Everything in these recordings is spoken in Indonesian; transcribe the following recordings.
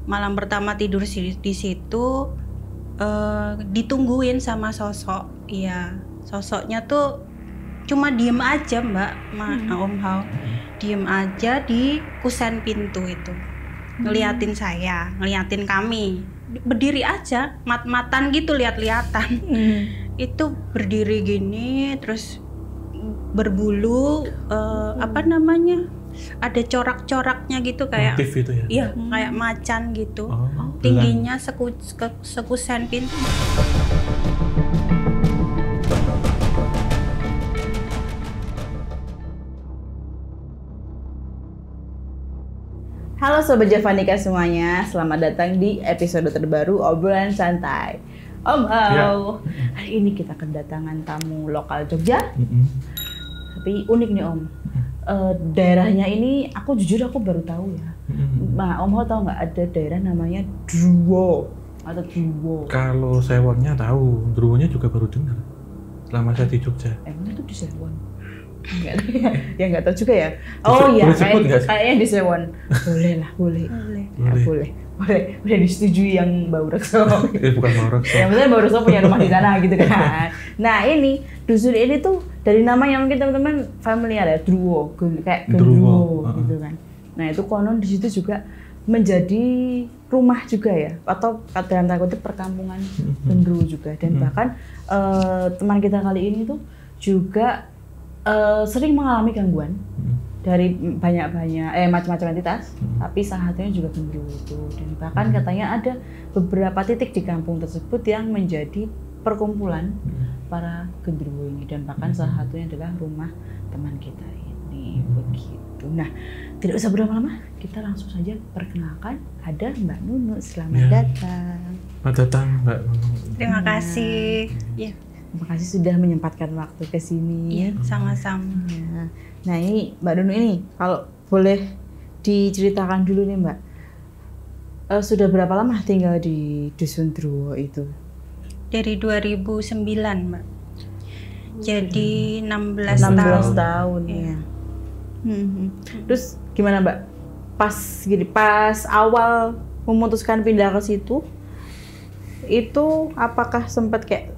malam pertama tidur di situ ditungguin sama sosok. Iya, sosoknya tuh cuma diem aja Mbak, Om Hao. Diem aja di kusen pintu itu. Ngeliatin saya, ngeliatin kami. Berdiri aja, mat-matan gitu, lihat-lihatan. Itu berdiri gini, terus berbulu, apa namanya? Ada corak-coraknya gitu kayak motif itu ya? Iya, kayak macan gitu. Tingginya sekusen pintu. Halo Sobat Javanika semuanya, selamat datang di episode terbaru Obrolan Santai. Om Hao, hari ini kita kedatangan tamu lokal Jogja. Tapi unik nih Om, daerahnya ini aku jujur baru tahu ya. Nah, Om Hao tahu nggak ada daerah namanya Druwo atau Druwo? Kalau Sewonnya tahu, Druwonya juga baru dengar. Selama saya di Jogja. Emang itu di Sewon? Enggak, ya nggak tahu juga ya. Oh iya, kayaknya di Sewon. Boleh lah, boleh. Udah disetujui yang Mbak Rekso. Bukan Mbak Rekso. Ya maksudnya Mbak Rekso punya rumah di sana gitu kan. Nah ini dusun ini tuh dari nama yang mungkin teman-teman familiar ya, Druwo, kayak Gendruwo gitu kan. Nah itu konon di situ juga menjadi rumah juga ya, atau dalam tanda kutip perkampungan Gendruwo juga. Dan bahkan teman kita kali ini tuh juga sering mengalami gangguan dari macam-macam entitas, tapi salah satunya juga Gendruwo itu. Dan bahkan katanya ada beberapa titik di kampung tersebut yang menjadi perkumpulan para Gendruwo ini, dan bahkan salah satunya adalah rumah teman kita ini. Begitu. Nah, tidak usah berlama-lama, kita langsung saja perkenalkan. Ada Mbak Nunu, selamat datang. Selamat datang Mbak Nunu. Terima kasih. Ya. Terima kasih sudah menyempatkan waktu ke sini. Iya, sama-sama. Nah ini Mbak Nunu ini, kalau boleh diceritakan dulu nih Mbak, sudah berapa lama tinggal di Dusun Druwo itu? Dari 2009 Mbak. Jadi 16 tahun ya. Terus gimana Mbak? Pas awal memutuskan pindah ke situ, itu apakah sempat kayak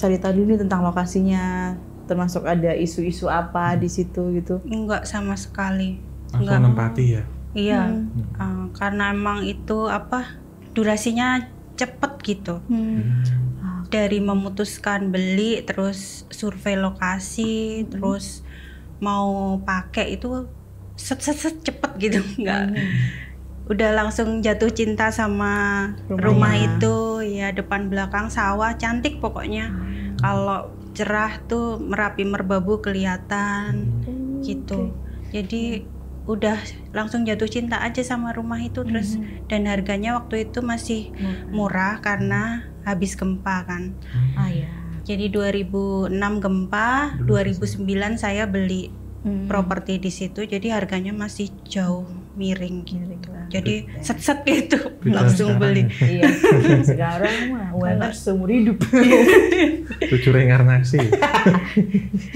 cerita dulu nih tentang lokasinya, termasuk ada isu-isu apa di situ gitu? Enggak sama sekali. Langsung nempati ya? Iya, karena emang itu durasinya cepet gitu. Dari memutuskan beli, terus survei lokasi, terus mau pakai itu set cepet gitu, enggak. Udah langsung jatuh cinta sama rumah itu, ya depan belakang sawah, cantik pokoknya. Kalau cerah tuh Merapi Merbabu kelihatan gitu. Jadi udah langsung jatuh cinta aja sama rumah itu. Terus dan harganya waktu itu masih murah karena habis gempa kan. Jadi 2006 gempa, 2009 saya beli properti di situ. Jadi harganya masih jauh miring gitu. Jadi set gitu langsung beli. Iya. Sekarang mah UMR seumur hidup. 7 reinkarnasi.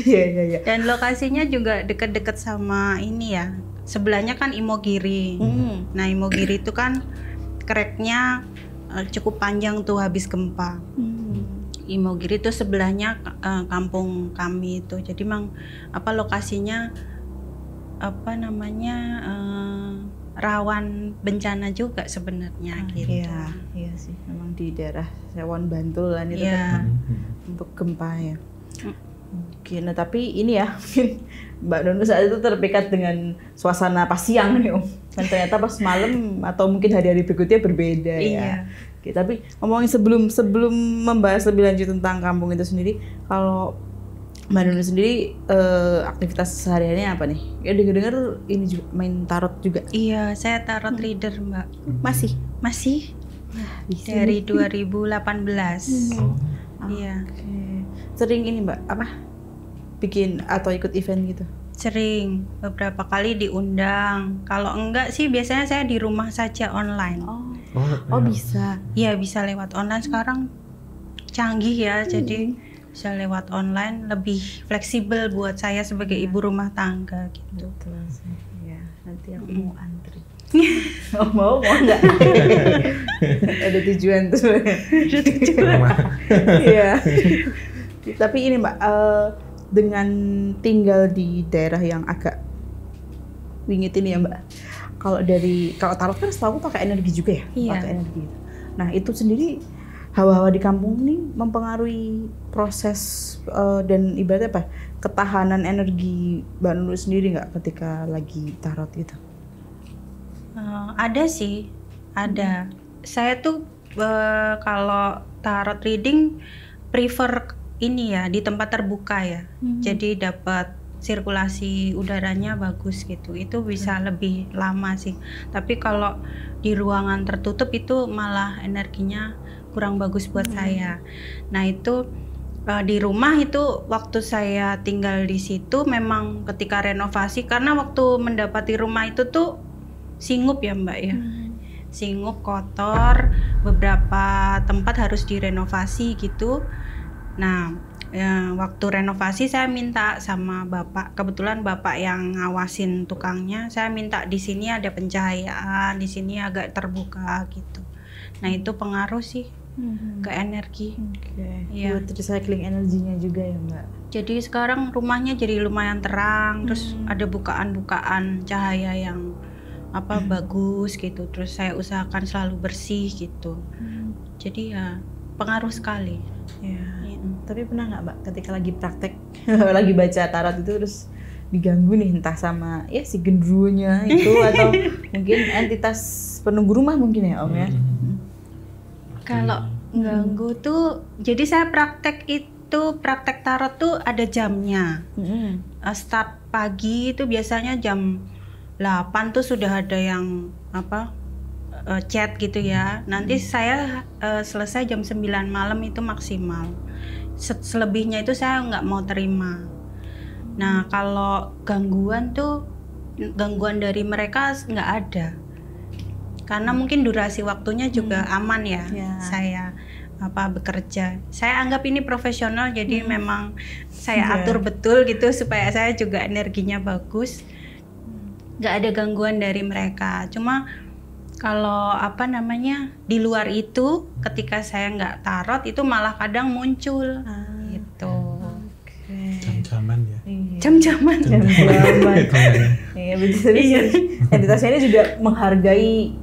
Iya. Dan lokasinya juga deket-deket sama ini ya. Sebelahnya kan Imogiri. Nah Imogiri itu kan kreknya cukup panjang tuh habis gempa. Imogiri itu sebelahnya kampung kami itu. Jadi memang lokasinya rawan bencana juga sebenarnya gitu. Iya sih, memang di daerah Sewon Bantulan itu kan untuk gempa ya. Oke, nah tapi ini ya mungkin Mbak Nunu saat itu terpikat dengan suasana pas siang nih Om. Dan ternyata pas malam atau mungkin hari-hari berikutnya berbeda ya. Oke, tapi ngomongin sebelum membahas lebih lanjut tentang kampung itu sendiri, kalau Mbak Nunu sendiri aktivitas sehari-harinya apa nih? Ya dengar ini juga main tarot juga. Iya, saya tarot reader Mbak. Masih. Bisa. Dari 2018. Iya. Sering ini Mbak bikin atau ikut event gitu? Sering, beberapa kali diundang. Kalau enggak sih biasanya saya di rumah saja online. Oh bisa. Iya, bisa lewat online sekarang canggih ya. Jadi bisa lewat online, lebih fleksibel buat saya sebagai ibu rumah tangga gitu. Betul sih. Ya, nanti aku mau antri. Oh, mau nggak? Ada tujuan tuh. Ada tujuan. Iya. Tapi ini Mbak, dengan tinggal di daerah yang agak wingit ini ya Mbak. Kalau tarot kan setahu pakai energi juga ya, Iya. pakai energi. Nah itu sendiri hawa-hawa di kampung ini mempengaruhi proses dan ibaratnya apa? Ketahanan energi Mbak Nurul sendiri nggak ketika lagi tarot gitu? Ada sih, ada. Saya tuh kalau tarot reading prefer ini ya di tempat terbuka ya. Jadi dapat sirkulasi udaranya bagus gitu. Itu bisa lebih lama sih. Tapi kalau di ruangan tertutup itu malah energinya kurang bagus buat saya. Nah, itu di rumah itu waktu saya tinggal di situ memang ketika renovasi, karena waktu mendapati rumah itu tuh singup ya Mbak ya. Singup, kotor, beberapa tempat harus direnovasi gitu. Nah, waktu renovasi saya minta sama bapak, kebetulan bapak yang ngawasin tukangnya, saya minta di sini ada pencahayaan, di sini agak terbuka gitu. Nah, itu pengaruh sih ke energi. Iya. Buat recycling energinya juga ya Mbak. Jadi sekarang rumahnya jadi lumayan terang, terus ada bukaan-bukaan cahaya yang bagus gitu. Terus saya usahakan selalu bersih gitu. Jadi ya pengaruh sekali. Ya. Tapi pernah nggak Mbak ketika lagi praktek, lagi baca tarot itu terus diganggu nih entah sama ya si genderuwonya itu atau mungkin entitas penunggu rumah mungkin ya Om ya? Kalau ganggu tuh, jadi saya praktek tarot tuh ada jamnya. Start pagi itu biasanya jam 8 tuh sudah ada yang chat gitu ya. Nanti saya selesai jam 9 malam itu maksimal. Selebihnya itu saya nggak mau terima. Nah, kalau gangguan dari mereka nggak ada. Karena mungkin durasi waktunya juga aman ya. Saya bekerja. Saya anggap ini profesional, jadi memang saya atur betul gitu supaya saya juga energinya bagus. Nggak ada gangguan dari mereka. Cuma kalau di luar itu ketika saya nggak tarot itu malah kadang muncul gitu. Jam-jaman ya. Jam-jaman. Iya betul. Entitasnya ini juga menghargai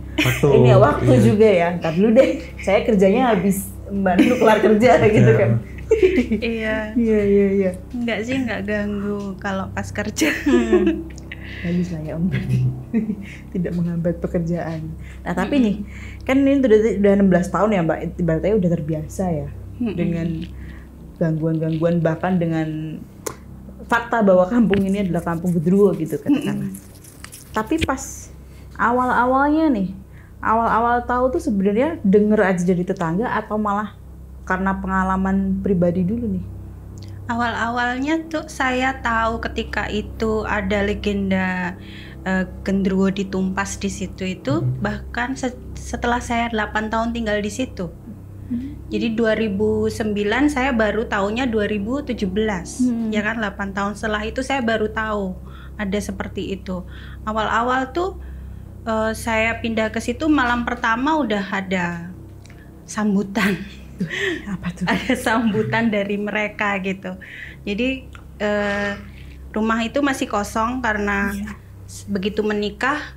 waktu juga ya. Ntar dulu deh, saya kerjanya habis Mbak Nurul kelar kerja gitu kan. Iya. Nggak ganggu kalau pas kerja. Bagus lah ya Om. Tidak menghambat pekerjaan. Nah tapi nih, kan ini udah 16 tahun ya Mbak, ibaratnya udah terbiasa ya dengan gangguan-gangguan, bahkan dengan fakta bahwa kampung ini adalah kampung genderuwo gitu katakanlah. Tapi pas awal-awal tahu tuh sebenarnya denger aja dari tetangga atau malah karena pengalaman pribadi dulu nih? Awal-awalnya tuh saya tahu ketika itu ada legenda genderuwo ditumpas di situ itu bahkan setelah saya 8 tahun tinggal di situ. Jadi 2009 saya baru tahunya 2017. Ya kan 8 tahun setelah itu saya baru tahu ada seperti itu. Awal-awal tuh saya pindah ke situ malam pertama udah ada sambutan. Apa tuh? Ada sambutan dari mereka gitu. Jadi rumah itu masih kosong karena begitu menikah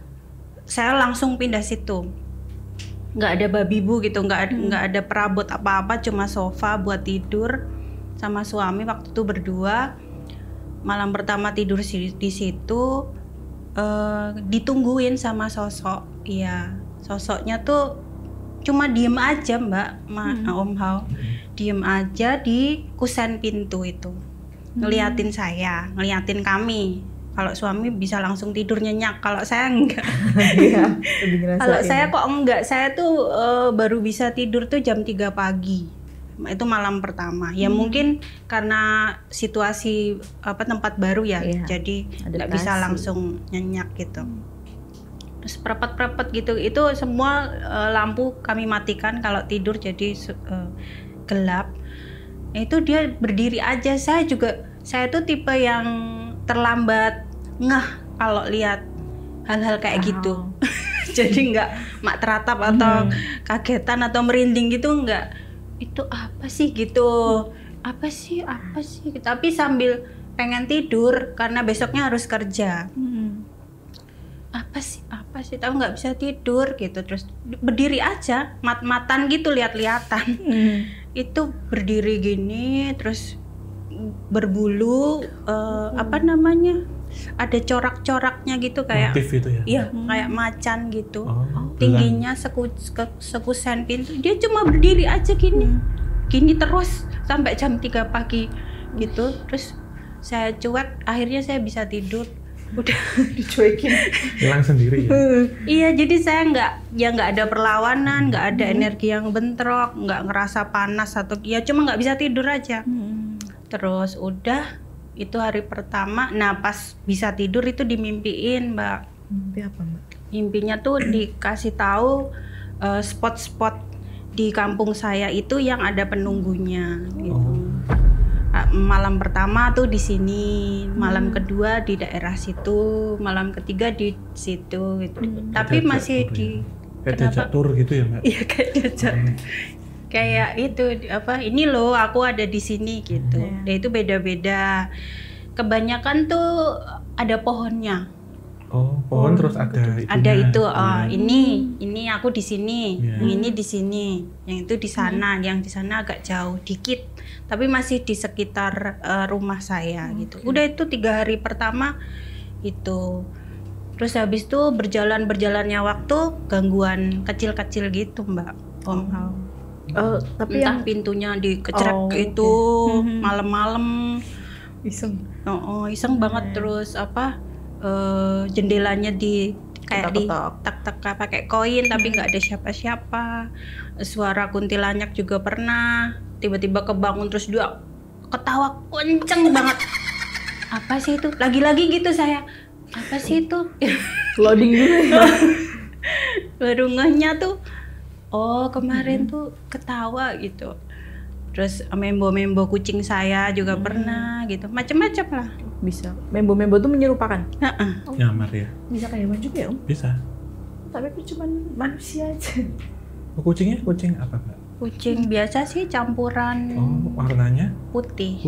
saya langsung pindah situ. Nggak ada babi bu gitu, nggak ada perabot apa-apa, cuma sofa buat tidur sama suami waktu itu berdua. Malam pertama tidur di situ ditungguin sama sosok. Iya, sosoknya tuh cuma diem aja Mbak, Om Hao, diem aja di kusen pintu itu, ngeliatin saya, ngeliatin kami. Kalau suami bisa langsung tidur nyenyak, kalau saya enggak. Kalau saya kok enggak, saya tuh baru bisa tidur tuh jam 3 pagi. Itu malam pertama. Ya mungkin karena situasi tempat baru ya, jadi enggak bisa langsung nyenyak gitu. Terus prepet gitu, itu semua lampu kami matikan kalau tidur jadi gelap. Itu dia berdiri aja. Saya tuh tipe yang terlambat ngeh kalau lihat hal-hal kayak gitu. Jadi nggak mak teratap atau kagetan atau merinding gitu, nggak. Itu apa sih gitu, apa sih tapi sambil pengen tidur karena besoknya harus kerja. Apa sih tahu nggak bisa tidur gitu, terus berdiri aja mat-matan gitu, lihat-lihatan. Itu berdiri gini terus berbulu apa namanya, ada corak-coraknya gitu kayak motif itu ya? Iya, kayak macan gitu. Tingginya sekusen pintu. Dia cuma berdiri aja gini terus sampai jam 3 pagi gitu. Terus saya cuek, akhirnya saya bisa tidur. Udah dicuekin, hilang sendiri ya? Iya, jadi saya nggak ada perlawanan, nggak ada energi yang bentrok, nggak ngerasa panas atau ya cuma nggak bisa tidur aja. Terus udah itu hari pertama. Nah pas bisa tidur itu dimimpiin, Mbak. Mimpi apa, Mbak? Mimpinya tuh dikasih tahu spot-spot di kampung saya itu yang ada penunggunya gitu. Malam pertama tuh di sini, malam kedua di daerah situ, malam ketiga di situ gitu. Tapi masih di kayak diajak tur gitu ya, Mbak? Iya, kayak diajak. Kayak itu apa? Ini loh aku ada di sini gitu. Dan itu beda-beda. Kebanyakan tuh ada pohonnya. Oh, pohon terus ada itunya. Ada itu, ini aku di sini, yang ini di sini, yang itu di sana, yang di sana agak jauh dikit, tapi masih di sekitar rumah saya gitu. Udah itu 3 hari pertama itu. Terus habis itu berjalannya waktu gangguan kecil-kecil gitu, Mbak. Tapi entah pintunya dikecerek itu malam-malam. Iseng. Iseng banget. Terus apa? Jendelanya kayak di tak-tak pakai koin tapi nggak ada siapa-siapa. Suara kuntilanak juga pernah, tiba-tiba kebangun terus dia ketawa kenceng banget. Apa sih itu? Lagi-lagi gitu saya. Apa sih itu? Loading dulu ya. Baru ngehnya tuh, oh kemarin tuh ketawa gitu. Terus membo-membo kucing saya juga pernah gitu, macem-macem lah. Bisa. Membo-membo tuh menyerupakan? Nyamar ya? Bisa kayak hewan juga ya, Om? Bisa. Tapi aku cuma manusia aja. Kucingnya kucing apa, Mbak? Kucing biasa sih campuran. Warnanya? Putih.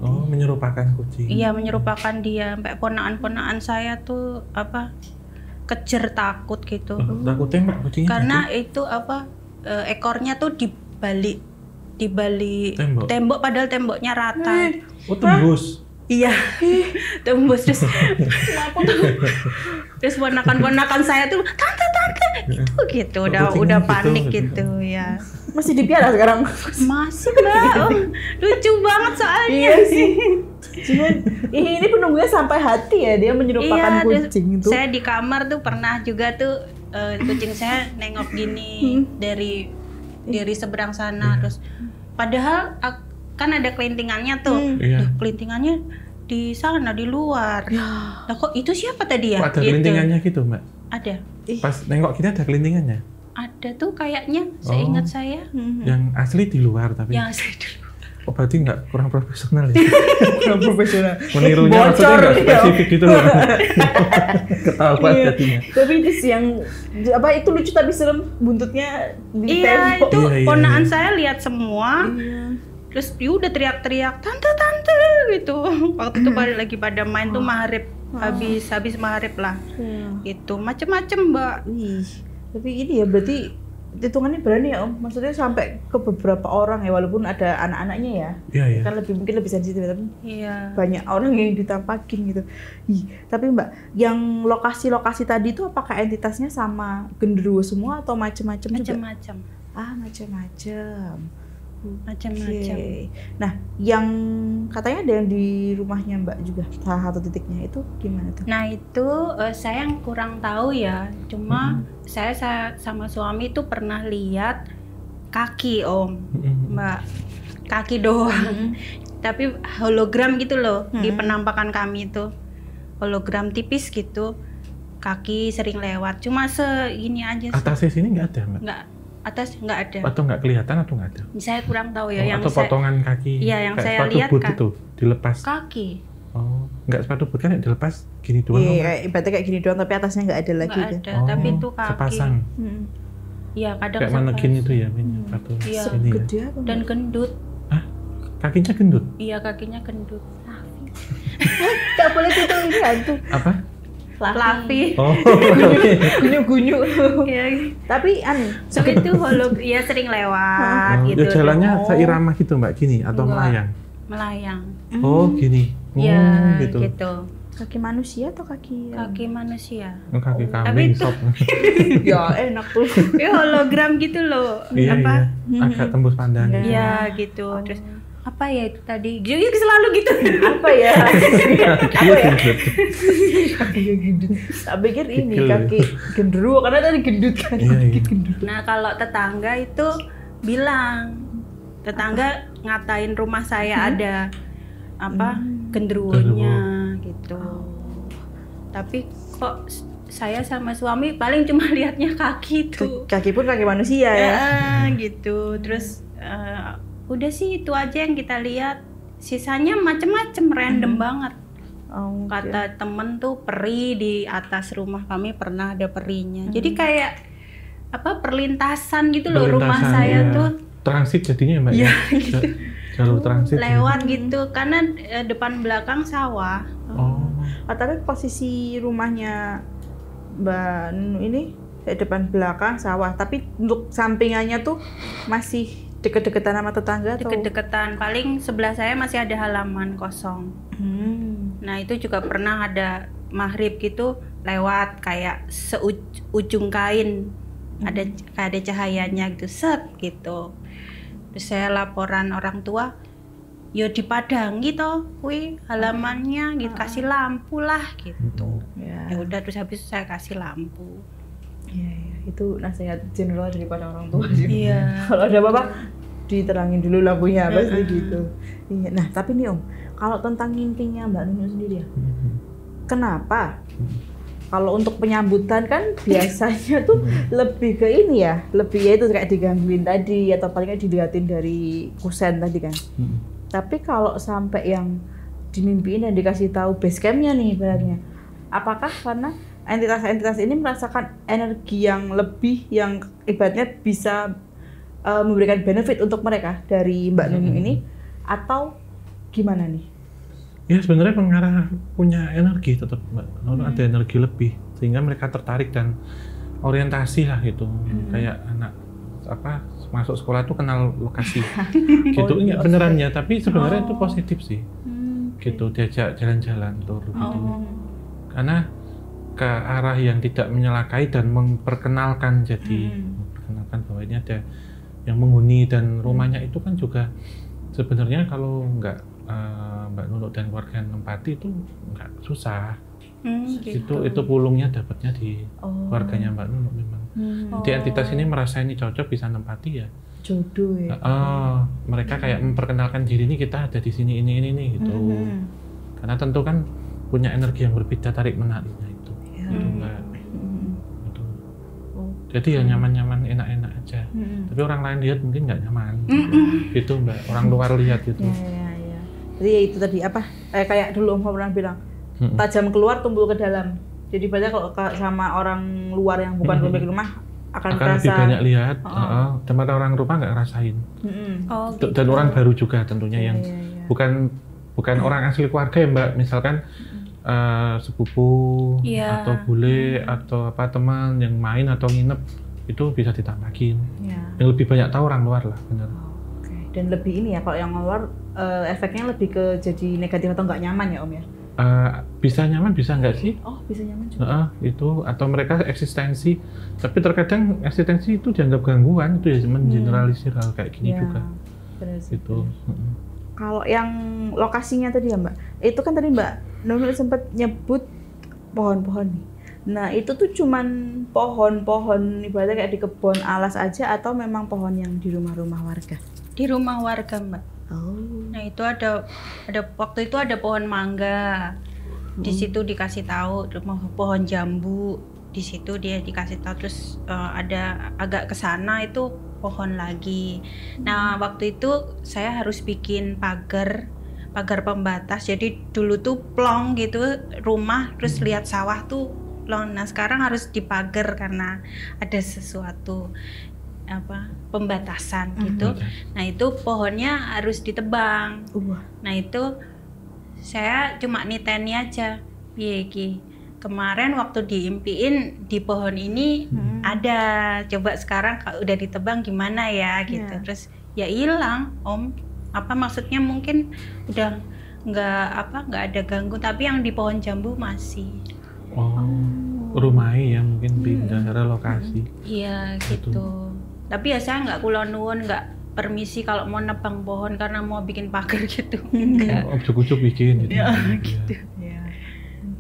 Menyerupakan kucing. Iya, menyerupakan dia. Sampai ponaan-ponaan saya tuh apa, kejer takut gitu. Takutnya, Mbak, kucingnya? Karena itu apa, ekornya tuh dibalik tembok padahal temboknya rata. Tembus. Iya, tembus. Terus terus ponakan saya tuh tante gitu udah panik gitu ya. Masih dipiara sekarang? Masih, Mbak. Lucu banget soalnya. Iya sih. Cuman ini penunggunya sampai hati ya, dia menyerupakan kucing itu. Saya di kamar tuh pernah juga tuh kucing saya nengok gini dari seberang sana. Terus padahal kan ada kelintingannya tuh. Kelintingannya di sana di luar. Lah kok itu siapa tadi ya? Kok ada kelintingannya gitu, Mbak? Ada. Pas nengok kita ada kelintingannya? Ada tuh kayaknya, seingat saya. Yang asli di luar tapi? Yang asli di luar. Oh berarti kurang profesional ya? Kurang profesional. Menirunya maksudnya nggak spesifik gitu loh. Ketawa jadinya. Tapi itu sih yang itu lucu tapi serem, buntutnya di tembok. Itu ponaan saya lihat semua. Terus dia udah teriak-teriak tante gitu. Waktu itu lagi pada main tuh maghrib, habis maghrib lah. Itu macem-macem, Mbak. Tapi ini ya berarti hitungannya berani ya, Om. Maksudnya sampai ke beberapa orang ya, walaupun ada anak-anaknya ya. Iya. Kan mungkin lebih sensitif, tapi banyak orang yang ditampakin gitu. Tapi Mbak, yang lokasi-lokasi tadi itu apakah entitasnya sama genderuwo semua atau macam-macam juga? Macam-macam. Macam-macam. Nah, yang katanya ada yang di rumahnya Mbak juga, salah satu titiknya itu gimana tuh? Nah itu saya yang kurang tahu ya. Cuma saya sama suami itu pernah lihat kaki, Om, Mbak, kaki doang. Tapi hologram gitu loh di penampakan kami itu, hologram tipis gitu, kaki sering lewat. Cuma segini aja. Atasnya sini nggak ada, Mbak? Nggak. Atas nggak ada. Atau nggak kelihatan atau nggak ada? Saya kurang tahu ya. Atau potongan kaki. Iya, yang saya sepatu lihat boot itu dilepas. Kaki. Oh, nggak sepatu boot kan dilepas gini doang? Iya, kayak ibaratnya kayak gini doang, tapi atasnya nggak ada lagi. Nggak ada, tapi itu kaki. Sepasang. Iya, kadang Kayak manekin itu ya, sepatu Iya. ini ya. Gede apa? Dan gendut. Hah? Kakinya gendut? Iya, kakinya gendut. Nggak boleh itu ini hantu. Apa? Fluffy. Oh, oke. Gunyu-gunyu. Iya. Tapi Tapi itu ya sering lewat gitu. Ya jalannya seirama gitu Mbak, gini atau Enggak. melayang? Melayang. Oh, gini. Iya, gitu. gitu. kaki manusia atau kaki? Kaki manusia. Kaki Tapi kambing, itu- sop. Ya enak tuh. Hologram gitu loh. Iya, Apa? iya. Agak tembus pandang. Iya, gitu. Terus apa ya itu tadi? Jadi selalu gitu. Apa ya? Kakinya gendut. Kaki gendut. Tak pikir ini Kikil. kaki gendruwo karena tadi gendut kan. Iya, iya. Nah, kalau tetangga itu bilang, tetangga ngatain rumah saya ada apa genderuwonya gitu. Tapi kok saya sama suami paling cuma lihatnya kaki tuh. Kaki pun kaki manusia ya. Gitu. Terus udah sih itu aja yang kita lihat. Sisanya macem-macem random banget. Oh, Kata temen tuh peri di atas rumah kami pernah ada perinya. Jadi kayak apa perlintasan gitu loh rumah Perlintasan, saya iya. tuh Transit jadinya Mbak Iya, ya? Jalur transit. lewat gitu karena depan belakang sawah. Oh. tapi posisi rumahnya Mbak Nunu ini kayak depan belakang sawah, tapi untuk sampingannya tuh masih deket-deketan sama tetangga atau? Deket-deketan, paling sebelah saya masih ada halaman kosong. Nah itu juga pernah ada maghrib gitu lewat kayak seujung kain ada kayak ada cahayanya gitu set gitu. Terus saya laporan orang tua, yo dipadangi toh, kuwi halamannya gitu kasih lampu lah gitu. Ya, Ya udah terus habis saya kasih lampu. ya, itu nasihat general daripada orang tua sih. Iya. Kalau ada apa-apa diterangin dulu lampunya pasti gitu. Iya. Nah tapi nih Om, kalau tentang ngintingnya Mbak Nunu sendiri ya, kenapa? Kalau untuk penyambutan kan biasanya tuh lebih ke ini ya, lebih ya itu kayak digangguin tadi atau palingnya dilihatin dari kusen tadi kan. Tapi kalau sampai yang dimimpiin dan dikasih tahu base campnya nih ibaratnya, apakah karena entitas-entitas ini merasakan energi yang lebih yang ibaratnya bisa memberikan benefit untuk mereka dari Mbak Nunu ini atau gimana nih? Ya sebenarnya pengarah punya energi tetap Mbak. Ada energi lebih sehingga mereka tertarik dan orientasi lah gitu. Kayak anak apa masuk sekolah tuh kenal lokasi. Gitu enggak beneran ya, tapi sebenarnya itu positif sih. Gitu diajak jalan-jalan tur gitu. Karena ke arah yang tidak menyelakai dan memperkenalkan memperkenalkan bahwa ini ada yang menghuni dan rumahnya itu kan juga sebenarnya kalau nggak Mbak Nunu dan keluarga nempati itu nggak susah. Gitu. Itu pulungnya dapatnya di keluarganya Mbak Nunu memang. Jadi entitas ini merasa ini cocok bisa nempati ya. Jodoh ya. Mereka kayak memperkenalkan diri ini kita ada di sini ini gitu. Karena tentu kan punya energi yang berbeda tarik menariknya itu. Itu Mbak. Gitu. Jadi ya nyaman-nyaman enak-enak aja. Tapi orang lain lihat mungkin nggak nyaman. Gitu Mbak. Orang luar lihat gitu. Ya. Jadi ya itu tadi apa? Kayak dulu Om pernah bilang tajam keluar tumpul ke dalam. Jadi banyak kalau sama orang luar yang bukan pemilik rumah akan lebih terasa banyak lihat. Teman orang rumah nggak ngerasain. Gitu. Dan orang baru juga tentunya yang bukan orang asli keluarga ya Mbak. Misalkan sepupu atau bule atau apa teman yang main atau nginep itu bisa ditambahin. Yang lebih banyak tahu orang luar lah benar. Dan lebih ini ya kalau yang luar efeknya lebih ke jadi negatif atau nggak nyaman ya Om ya? Bisa nyaman bisa nggak sih? Oh bisa nyaman juga. Itu atau mereka eksistensi, tapi terkadang eksistensi itu dianggap gangguan itu ya mengeneralisir hal kayak gini juga. Benar sih. Gitu. Kalau yang lokasinya tadi ya Mbak, itu kan tadi Mbak Nunu sempat nyebut pohon-pohon nih. Nah itu tuh cuman pohon-pohon ibaratnya kayak di kebun alas aja atau memang pohon yang di rumah-rumah warga? Di rumah warga Mbak. Nah itu ada waktu itu ada pohon mangga. Di situ dikasih tahu pohon jambu. Di situ dia dikasih tahu terus ada agak ke sana itu pohon lagi. Nah waktu itu saya harus bikin pagar pagar pembatas. Jadi dulu tuh plong gitu rumah, terus lihat sawah tuh plong. Nah sekarang harus dipagar karena ada sesuatu pembatasan gitu. Nah itu pohonnya harus ditebang. Nah itu saya cuma niteni aja. Piye iki? Kemarin waktu diimpiin di pohon ini ada. Coba sekarang kalau udah ditebang gimana ya gitu. Terus ya hilang Om. Apa maksudnya mungkin udah nggak ada ganggu, tapi yang di pohon jambu masih. Rumahnya ya mungkin pindah relokasi. Iya gitu. Tapi ya saya nggak kula nuwun, nggak permisi kalau mau nebang pohon karena mau bikin pagar gitu. Enggak. Ujuk-ujuk bikin gitu. Gitu. Ya.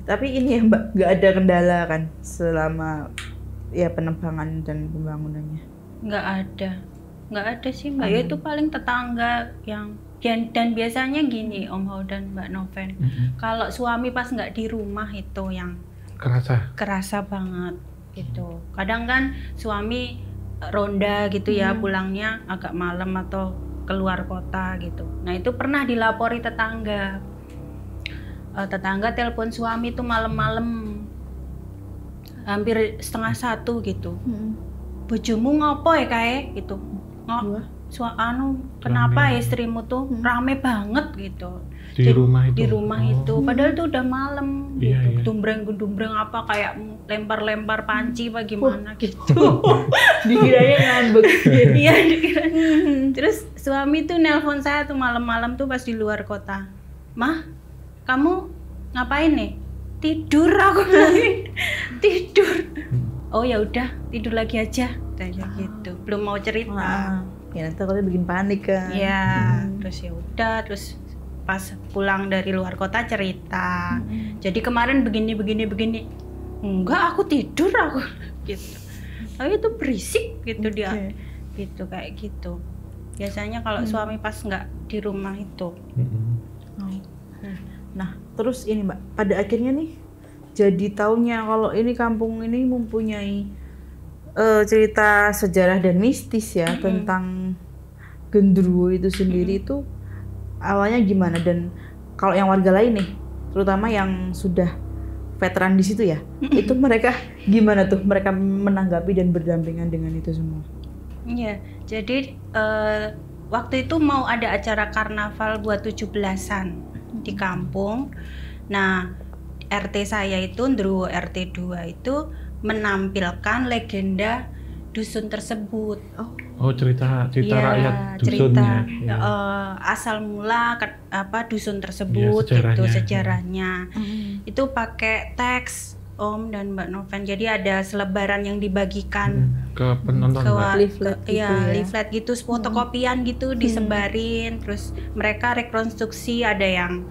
Tapi ini ya Mbak, nggak ada kendala kan selama ya penebangan dan pembangunannya? Nggak ada sih Mbak, ya itu paling tetangga yang dan biasanya gini Om Hao dan Mbak Noven, kalau suami pas nggak di rumah itu yang kerasa banget gitu. Kadang kan suami ronda gitu ya, pulangnya agak malam atau keluar kota gitu. Nah itu pernah dilapori tetangga, telepon suami tuh malam-malam hampir 12:30 gitu. Bojomu ngopo ya kae gitu. Kenapa istrimu tuh rame banget gitu di rumah itu padahal tuh udah malam gitu. Dumbreng apa kayak lempar panci apa gimana gitu. Dikiranya ngambek. Iya dikiranya. Terus suami tuh nelpon saya tuh malam-malam tuh pas di luar kota. Mah, kamu ngapain nih? Tidur aku bilang. Tidur. Oh ya udah tidur lagi aja kayak gitu, belum mau cerita. Ya nanti kalau bikin panik kan. Iya, terus ya udah, terus pas pulang dari luar kota cerita. Jadi kemarin begini. Enggak, aku tidur aku gitu. Tapi itu berisik gitu dia. Gitu kayak gitu. Biasanya kalau suami pas nggak di rumah itu. Nah, terus ini Mbak, pada akhirnya nih jadi taunya kalau ini kampung ini mempunyai cerita sejarah dan mistis ya tentang Gendruwo itu sendiri itu awalnya gimana, dan kalau yang warga lain nih, terutama yang sudah veteran di situ ya, itu mereka gimana tuh mereka menanggapi dan berdampingan dengan itu semua? Iya, jadi waktu itu mau ada acara karnaval buat 17-an di kampung. Nah, RT saya itu, Ndruwo RT 2 itu menampilkan legenda dusun tersebut. Cerita ya, rakyat dusunnya. Asal mula dusun tersebut itu sejarahnya. Itu pakai teks Om dan Mbak Noven. Jadi ada selebaran yang dibagikan ke penonton, leaflet gitu, fotokopian gitu disebarin. Terus mereka rekonstruksi, ada yang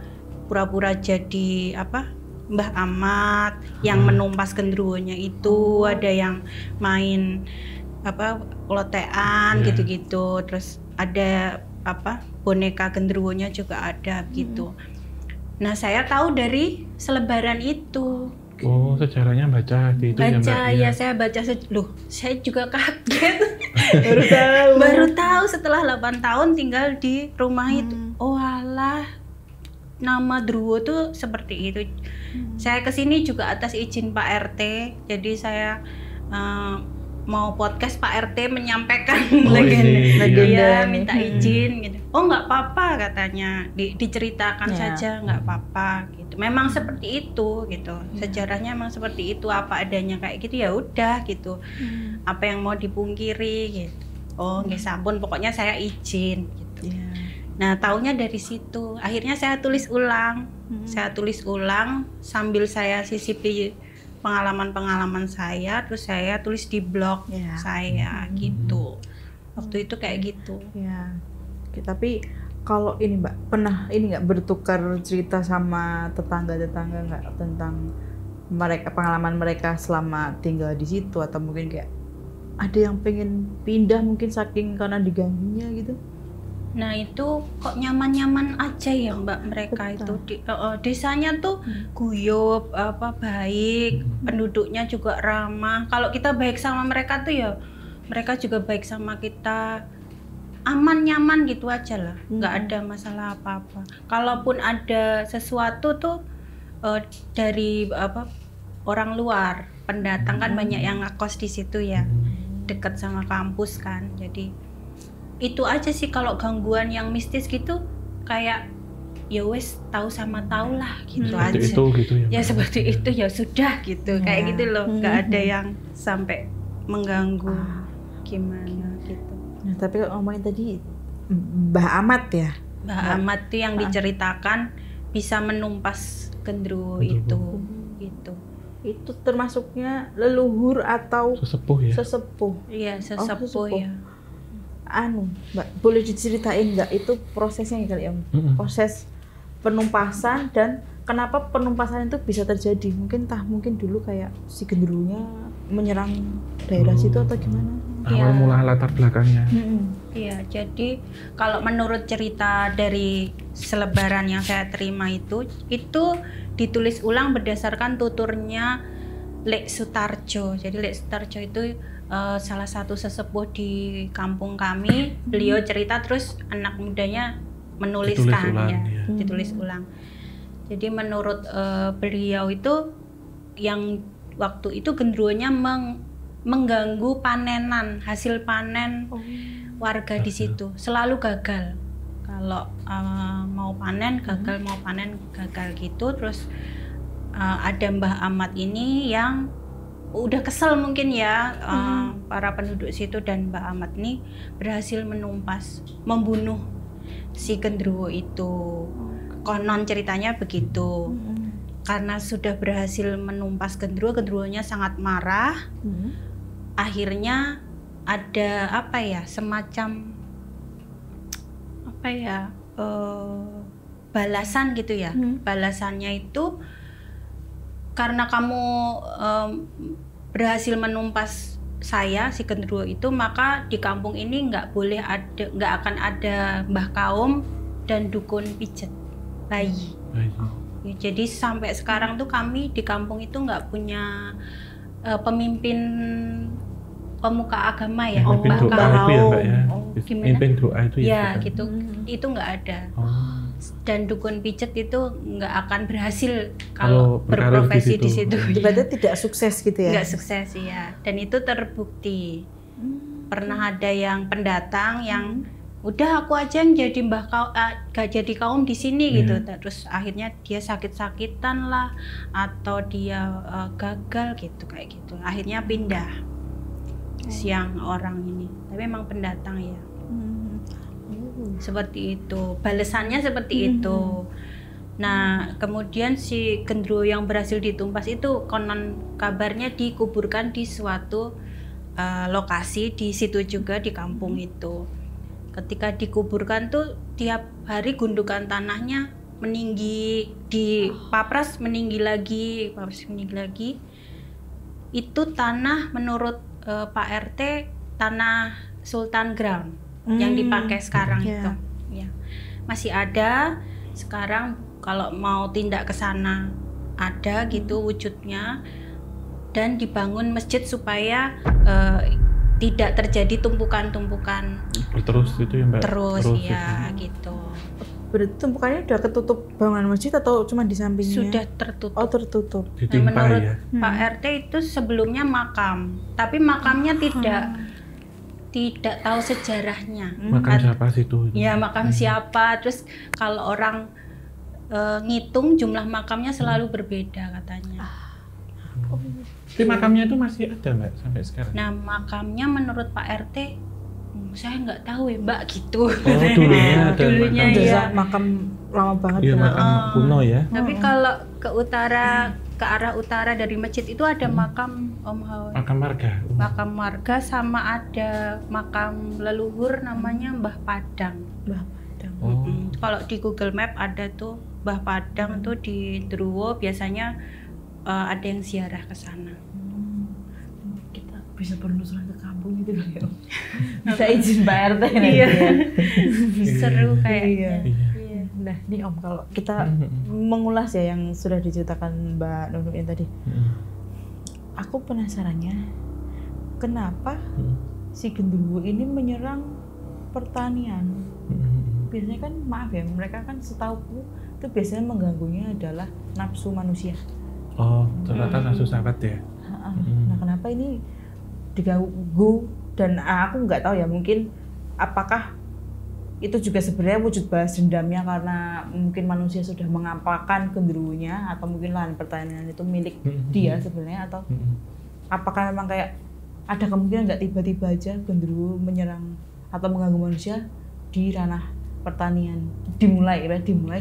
pura-pura jadi Mbah Ahmad yang menumpas gendruwonya itu, ada yang main klotean gitu-gitu, terus ada boneka gendruwonya juga ada gitu. Nah saya tahu dari selebaran itu. Sejarahnya baca di itu ya saya baca. Saya juga kaget. baru tahu setelah 8 tahun tinggal di rumah itu. Oh alah, nama Druwo tuh seperti itu. Saya kesini juga atas izin Pak RT. Jadi saya mau podcast Pak RT menyampaikan legenda, minta izin gitu. Oh nggak apa-apa katanya, diceritakan saja, nggak apa-apa gitu. Memang seperti itu gitu. Sejarahnya memang seperti itu, apa adanya kayak gitu, ya udah gitu. Apa yang mau dipungkiri gitu. Oh nggak sampun, pokoknya saya izin gitu. Nah, taunya dari situ. Akhirnya saya tulis ulang. Saya tulis ulang sambil saya sisipi pengalaman-pengalaman saya, terus saya tulis di blog saya gitu. Waktu itu kayak gitu. Ya. Tapi kalau ini Mbak, pernah ini nggak bertukar cerita sama tetangga-tetangga nggak tentang pengalaman mereka selama tinggal di situ, atau mungkin kayak ada yang pengen pindah mungkin saking karena diganggunya gitu? Nah itu kok nyaman-nyaman aja ya Mbak mereka. Betul. Itu desanya tuh guyup, baik, penduduknya juga ramah. Kalau kita baik sama mereka tuh ya mereka juga baik sama kita. aman nyaman gitu aja lah, nggak ada masalah apa-apa. Kalaupun ada sesuatu tuh dari orang luar pendatang kan banyak yang ngekos di situ ya, dekat sama kampus kan, jadi itu aja sih. Kalau gangguan yang mistis gitu kayak ya wes tahu sama tahu lah gitu aja. Itu gitu ya. Ya seperti itu ya sudah gitu, kayak gitu loh, nggak ada yang sampai mengganggu gimana gitu. Nah, tapi ngomongin tadi Mbah Ahmad ya. Mbah Ahmad tuh yang diceritakan bisa menumpas gendruwo itu gitu. Itu termasuknya leluhur atau sesepuh ya? Sesepuh. Iya, sesepuh ya. Mbak, boleh diceritain nggak itu prosesnya kali ya? Proses penumpasan dan kenapa penumpasan itu bisa terjadi? Mungkin dulu kayak si gendruwonya menyerang daerah situ atau gimana? Awal mula latar belakangnya. Iya, jadi kalau menurut cerita dari selebaran yang saya terima itu ditulis ulang berdasarkan tuturnya Lek Sutarjo. Jadi Lek Sutarjo itu salah satu sesepuh di kampung kami. Beliau cerita terus anak mudanya menuliskan ditulis ulang. Jadi menurut beliau itu yang waktu itu gendruwonya mengganggu panenan, hasil panen warga di situ, selalu gagal. Kalau mau panen gagal gitu. Terus ada Mbah Ahmad ini yang udah kesel mungkin ya, para penduduk situ, dan Mbah Ahmad ini berhasil membunuh si gendruwo itu. Konon ceritanya begitu. Karena sudah berhasil menumpas gendruwonya sangat marah. Akhirnya ada semacam balasan gitu ya. Balasannya itu karena kamu berhasil menumpas saya si gendruwo itu, maka di kampung ini nggak akan ada mbah kaum dan dukun pijet bayi. Ya, jadi sampai sekarang tuh kami di kampung itu nggak punya pemimpin pemuka agama ya, mbah kaum. Pemimpin doa itu ya gitu. Itu nggak ada. Dan dukun pijet itu nggak akan berhasil kalau berprofesi di situ. Berarti tidak sukses gitu ya? Nggak sukses ya. Dan itu terbukti. Pernah ada yang pendatang yang udah aku aja yang jadi gak jadi kaum di sini gitu. Terus akhirnya dia sakit-sakitan lah atau dia gagal gitu kayak gitu. Akhirnya pindah siang orang ini. Tapi memang pendatang ya. Seperti itu. Balasannya seperti itu. Nah, kemudian si gendruwo yang berhasil ditumpas itu konon kabarnya dikuburkan di suatu lokasi di situ juga di kampung itu. Ketika dikuburkan tuh tiap hari gundukan tanahnya meninggi, dipapras meninggi lagi. Itu tanah menurut Pak RT tanah Sultan Ground yang dipakai sekarang itu. Ya. Masih ada sekarang, kalau mau tindak ke sana ada gitu wujudnya, dan dibangun masjid supaya tidak terjadi tumpukan-tumpukan terus itu ya Mbak? Terus ya gitu. Berarti tumpukannya udah ketutup bangunan masjid atau cuma di sampingnya? Sudah tertutup. Oh, tertutup. Nah, menurut Pak RT itu sebelumnya makam, tapi makamnya tidak tahu sejarahnya. Makam siapa sih itu? Ya, makam siapa. Terus kalau orang ngitung jumlah makamnya selalu berbeda katanya. Tapi makamnya itu masih ada Mbak sampai sekarang? Nah, makamnya menurut Pak RT saya nggak tahu ya Mbak gitu. Oh, dulunya ada ya. Makam lama banget. Iya, makam kuno ya. Tapi kalau ke arah utara dari masjid itu ada makam Om Hawi. Makam marga. Makam marga sama ada makam leluhur namanya Mbah Padang. Mbah Padang. Kalau di Google Map ada tuh Mbah Padang tuh di Druwo, biasanya ada yang ziarah ke sana. Kita bisa penelusuran ke kampung gitu loh ya. Bisa izin Pak RT nih. Iya. Seru kayaknya. Iya. Nah, nih Om, kalau kita mengulas ya yang sudah diceritakan Mbak Nunung tadi. Aku penasarannya kenapa si gendruwo ini menyerang pertanian. Biasanya kan maaf ya, mereka kan setauku itu biasanya mengganggunya adalah nafsu manusia. Oh, ternyata nafsu sahabat ya. Nah, kenapa ini diganggu? Dan aku nggak tahu ya, mungkin apakah itu juga sebenarnya wujud balas dendamnya karena mungkin manusia sudah mengapakan genderuwonya, atau mungkin lahan pertanian itu milik dia sebenarnya, atau apakah memang kayak ada kemungkinan nggak tiba-tiba aja genderuwo menyerang atau mengganggu manusia di ranah pertanian, dimulai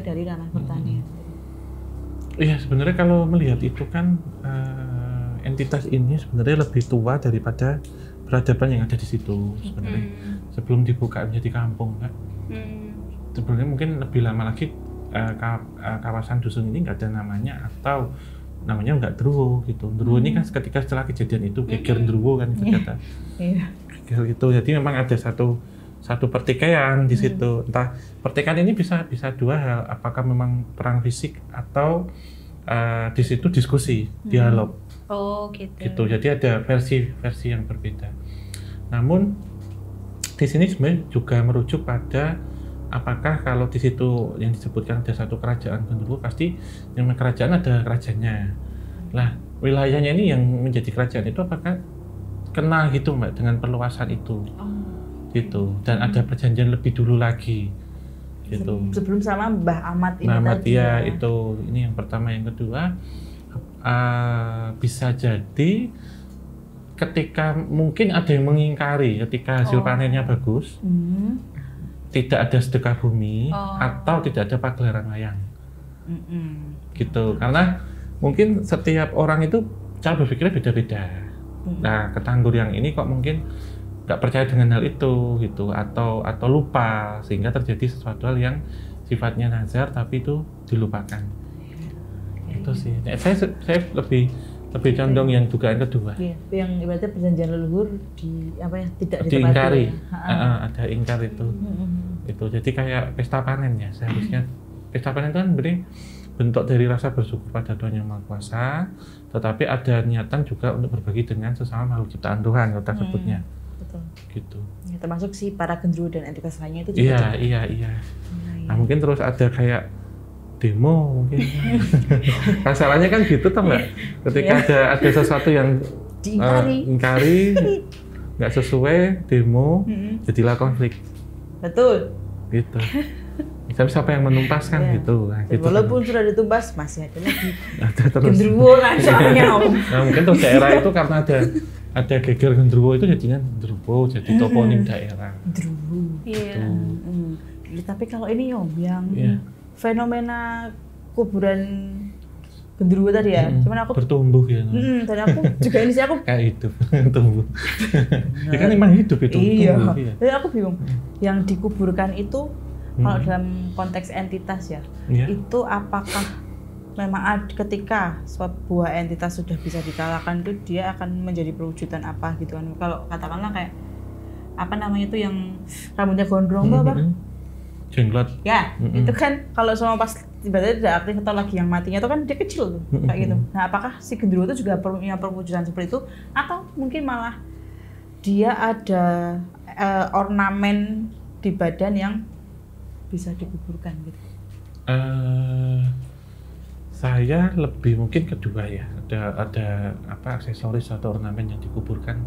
dari ranah pertanian. Iya, sebenarnya kalau melihat itu kan entitas ini sebenarnya lebih tua daripada peradaban yang ada di situ sebenarnya. Sebelum dibuka menjadi kampung kan. Sebenarnya mungkin lebih lama lagi kawasan dusun ini nggak ada namanya, atau namanya nggak Druwo gitu. Druwo ini kan ketika setelah kejadian itu geger Druwo kan kata. Iya. Geger itu. Jadi memang ada satu pertikaian di situ. Entah pertikaian ini bisa dua hal, apakah memang perang fisik atau di situ diskusi, dialog. Oh, gitu. Gitu. Jadi ada versi yang berbeda. Namun di sini sebenarnya juga merujuk pada apakah kalau di situ yang disebutkan ada satu kerajaan genderuwo, pasti yang kerajaan ada rajanya. Lah, wilayahnya ini yang menjadi kerajaan itu apakah kena gitu Mbak dengan perluasan itu? Gitu. Dan ada perjanjian lebih dulu lagi. Gitu. Sebelum sama Mbah Ahmad ini tadi. Ya. Itu ini yang pertama, yang kedua bisa jadi ketika mungkin ada yang mengingkari ketika hasil panennya bagus, tidak ada sedekah bumi atau tidak ada pagelaran wayang, gitu. Karena mungkin setiap orang itu cara berpikirnya beda-beda. Nah, Ketanggur yang ini kok mungkin nggak percaya dengan hal itu, gitu, atau lupa, sehingga terjadi sesuatu hal yang sifatnya nazar tapi itu dilupakan. Itu sih. Nah, saya lebih condong yang dugaan kedua. Iya, yang ibaratnya perjanjian leluhur tidak diingkari. Ada ingkar itu. Itu jadi kayak pesta panen ya seharusnya. Pesta panen itu kan bentuk dari rasa bersyukur pada Tuhan Yang Maha Kuasa, tetapi ada niatan juga untuk berbagi dengan sesama makhluk ciptaan Tuhan, kita sebutnya. Betul. Gitu. Ya, termasuk si para genderuwo dan entitas lainnya itu juga. Iya. Nah, mungkin terus ada kayak demo mungkin. Masalahnya kan gitu toh Mbak. Ketika ada sesuatu yang diingkari, nggak sesuai, demo, jadilah konflik. Betul. Gitu. Tapi siapa yang menumpas kan gitu. Nah, gitu walaupun kan. sudah ditumpas masih ada lagi. Ada terus. Genderuwo kan soalnya. Nah, mungkin tuh daerah itu karena ada geger genderuwo itu jadinya genderuwo, jadi toponim daerah. Genderuwo. Iya. Tapi kalau ini yang fenomena kuburan genderuwo tadi ya, cuman aku bertumbuh ya. Dan aku juga ini sih aku kayak hidup, tumbuh. Ya kan emang hidup itu. Iya. Tumbuh, iya. Jadi aku bingung, yang dikuburkan itu kalau dalam konteks entitas ya, itu apakah memang ketika sebuah entitas sudah bisa dikalahkan itu dia akan menjadi perwujudan apa gitu kan? Kalau katakanlah kayak apa namanya itu yang rambutnya gondrong itu apa? Jenglot. Ya, itu kan kalau semua pas tiba-tiba tidak aktif atau lagi yang matinya itu kan dia kecil tuh, kayak gitu. Nah, apakah si genderuwo itu juga punya perwujudan seperti itu, atau mungkin malah dia ada ornamen di badan yang bisa dikuburkan gitu? Saya lebih mungkin kedua ya, ada aksesoris atau ornamen yang dikuburkan,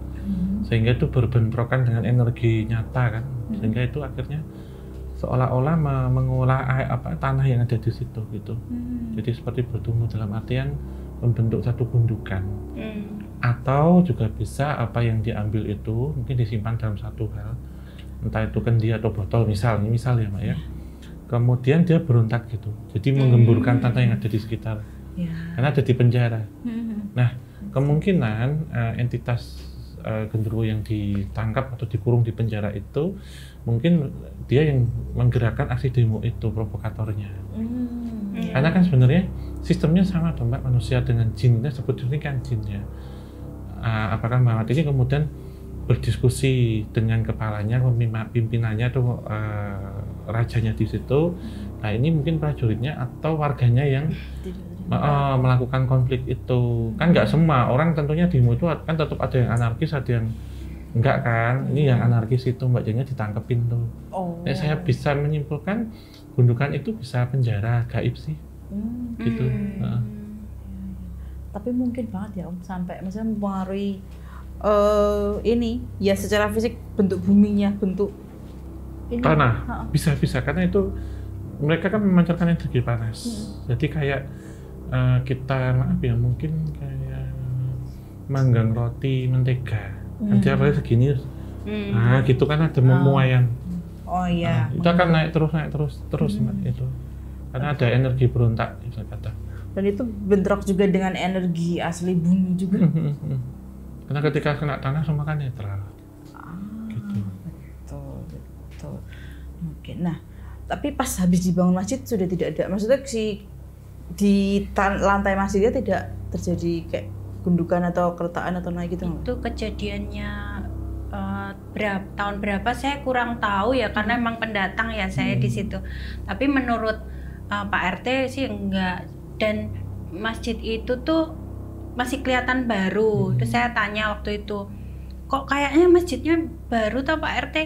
sehingga itu berbentrokan dengan energi nyata kan, sehingga itu akhirnya seolah-olah mengolah tanah yang ada di situ gitu. Jadi seperti bertumbuh dalam artian membentuk satu gundukan. Atau juga bisa apa yang diambil itu mungkin disimpan dalam satu hal, entah itu kendi atau botol misal ya Mbak ya. Kemudian dia berontak gitu. Jadi menggemburkan tanah yang ada di sekitar. Karena ada di penjara. Nah, kemungkinan entitas genderuwo yang ditangkap atau dikurung di penjara itu mungkin dia yang menggerakkan aksi demo itu, provokatornya. Karena kan sebenarnya sistemnya sama dong Mbak, manusia dengan jinnya, sebetulnya kan jinnya. Apakah Mbak ini kemudian berdiskusi dengan kepalanya, pimpinannya atau rajanya di situ. Nah, ini mungkin prajuritnya atau warganya yang melakukan konflik itu. Kan nggak semua orang tentunya demo itu kan tetap ada yang anarkis, ada yang enggak kan, ini yang anarkis itu Mbak, jadinya ditangkepin tuh. Saya bisa menyimpulkan gundukan itu bisa penjara gaib sih, gitu. Tapi mungkin banget ya Om, sampai misalnya mempengaruhi ini ya secara fisik, bentuk buminya, bentuk ini, tanah, bisa karena itu mereka kan memancarkan energi panas. Jadi kayak kita maaf ya mungkin kayak manggang roti mentega, nanti apa segini, nah gitu kan ada memuaian. Itu akan naik terus Mbak, itu karena ada energi berontak bisa kata. Dan itu bentrok juga dengan energi asli bumi juga. Karena ketika kena tanah semua kan netral. Gitu. Betul. Oke, nah tapi pas habis dibangun masjid sudah tidak ada, maksudnya di lantai masjidnya tidak terjadi kayak gundukan atau keretakan atau naik gitu? Itu kejadiannya tahun berapa saya kurang tahu ya, karena emang pendatang ya saya di situ. Tapi menurut Pak RT sih enggak, dan masjid itu tuh masih kelihatan baru. Terus saya tanya waktu itu, kok kayaknya masjidnya baru tau Pak RT?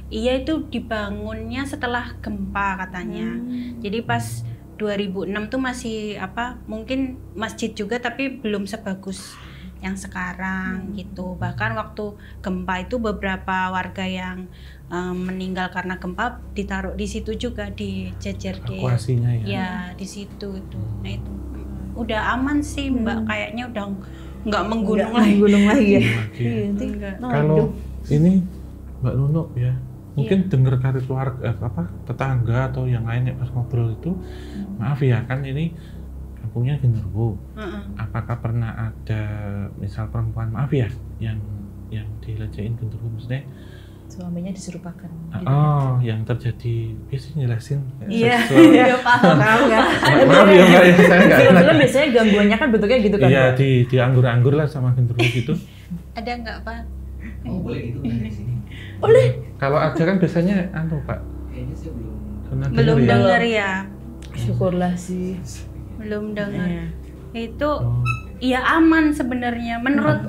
Iya, itu dibangunnya setelah gempa katanya. Jadi pas 2006 tuh masih mungkin masjid juga tapi belum sebagus yang sekarang gitu. Bahkan waktu gempa itu beberapa warga yang meninggal karena gempa ditaruh di situ juga, dijejer evakuasinya ya di situ itu. Nah itu udah aman sih Mbak, kayaknya udah nggak menggunung lagi. Kalau ini Mbak Nunuk ya, mungkin dengar dari keluarga tetangga atau yang lain ya pas ngobrol itu, maaf ya kan ini kampungnya genderuwo. Apakah pernah ada misal perempuan maaf ya yang dilecehin genderuwo, maksudnya suaminya diserupakan? Yang terjadi biasanya jelasin. Iya, paham kan? Maaf ya Mbak, saya nggak enak. Biasanya gangguannya kan bentuknya gitu kan? Iya, di anggur-anggur lah sama genderuwo gitu. Ada nggak Pak? Boleh gitu kan di sini? Boleh. Kalau ada kan biasanya Pak. Kayaknya saya belum dengar ya. Syukurlah sih. Belum dengar. Itu iya aman sebenarnya menurut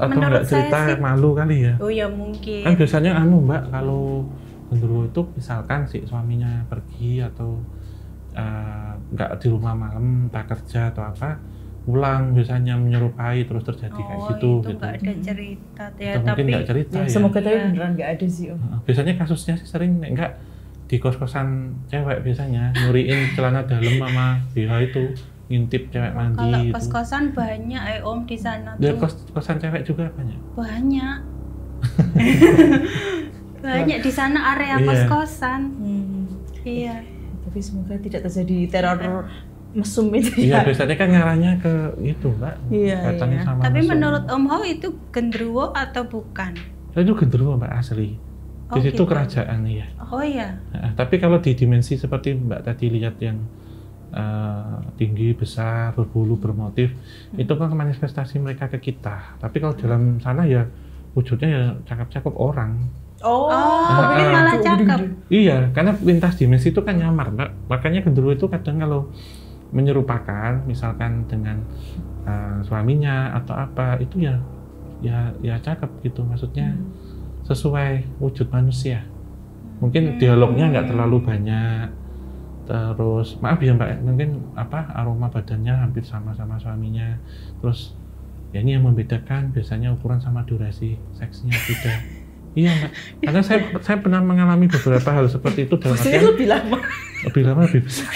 saya cerita sih. Malu kali ya. Oh ya mungkin. Kan biasanya Mbak, kalau genderuwo itu misalkan si suaminya pergi atau nggak di rumah malam, tak kerja atau apa, pulang biasanya menyerupai terus terjadi kayak gitu. Itu nggak ada cerita ya, tapi mungkin nggak cerita ya. Semoga tapi beneran nggak ada sih Om. Biasanya kasusnya sih sering nggak di kos-kosan cewek biasanya nyuriin celana dalam sama BH itu, ngintip cewek mandi. Kalau gitu. kos-kosan banyak Om di sana tuh. Ya kosan cewek juga banyak. Banyak. Banyak di sana area kos-kosan. Iya. Tapi semoga tidak terjadi teror mesum itu ya. Iya, biasanya kan ngarahnya ke itu Mbak. Iya. Sama tapi mesum. Menurut Om Ho itu genderuwo atau bukan? Itu genderuwo Mbak, asli. Di situ gitu. Kerajaan ya. Oh iya. Nah, tapi kalau di dimensi seperti Mbak tadi lihat yang tinggi, besar, berbulu, bermotif, itu kan manifestasi mereka ke kita. Tapi kalau dalam sana ya wujudnya ya cakep-cakep orang. Ini malah cakep. Iya, karena lintas dimensi itu kan nyamar Mbak. Makanya genderuwo itu kadang kalau menyerupakan, misalkan dengan suaminya atau apa, itu ya cakep gitu, maksudnya sesuai wujud manusia. Mungkin dialognya nggak terlalu banyak, terus maaf ya Mbak, mungkin aroma badannya hampir sama-sama suaminya, terus ya ini yang membedakan biasanya ukuran sama durasi seksnya beda. Iya Mbak, karena saya pernah mengalami beberapa hal seperti itu dalam artian lebih lama lebih besar.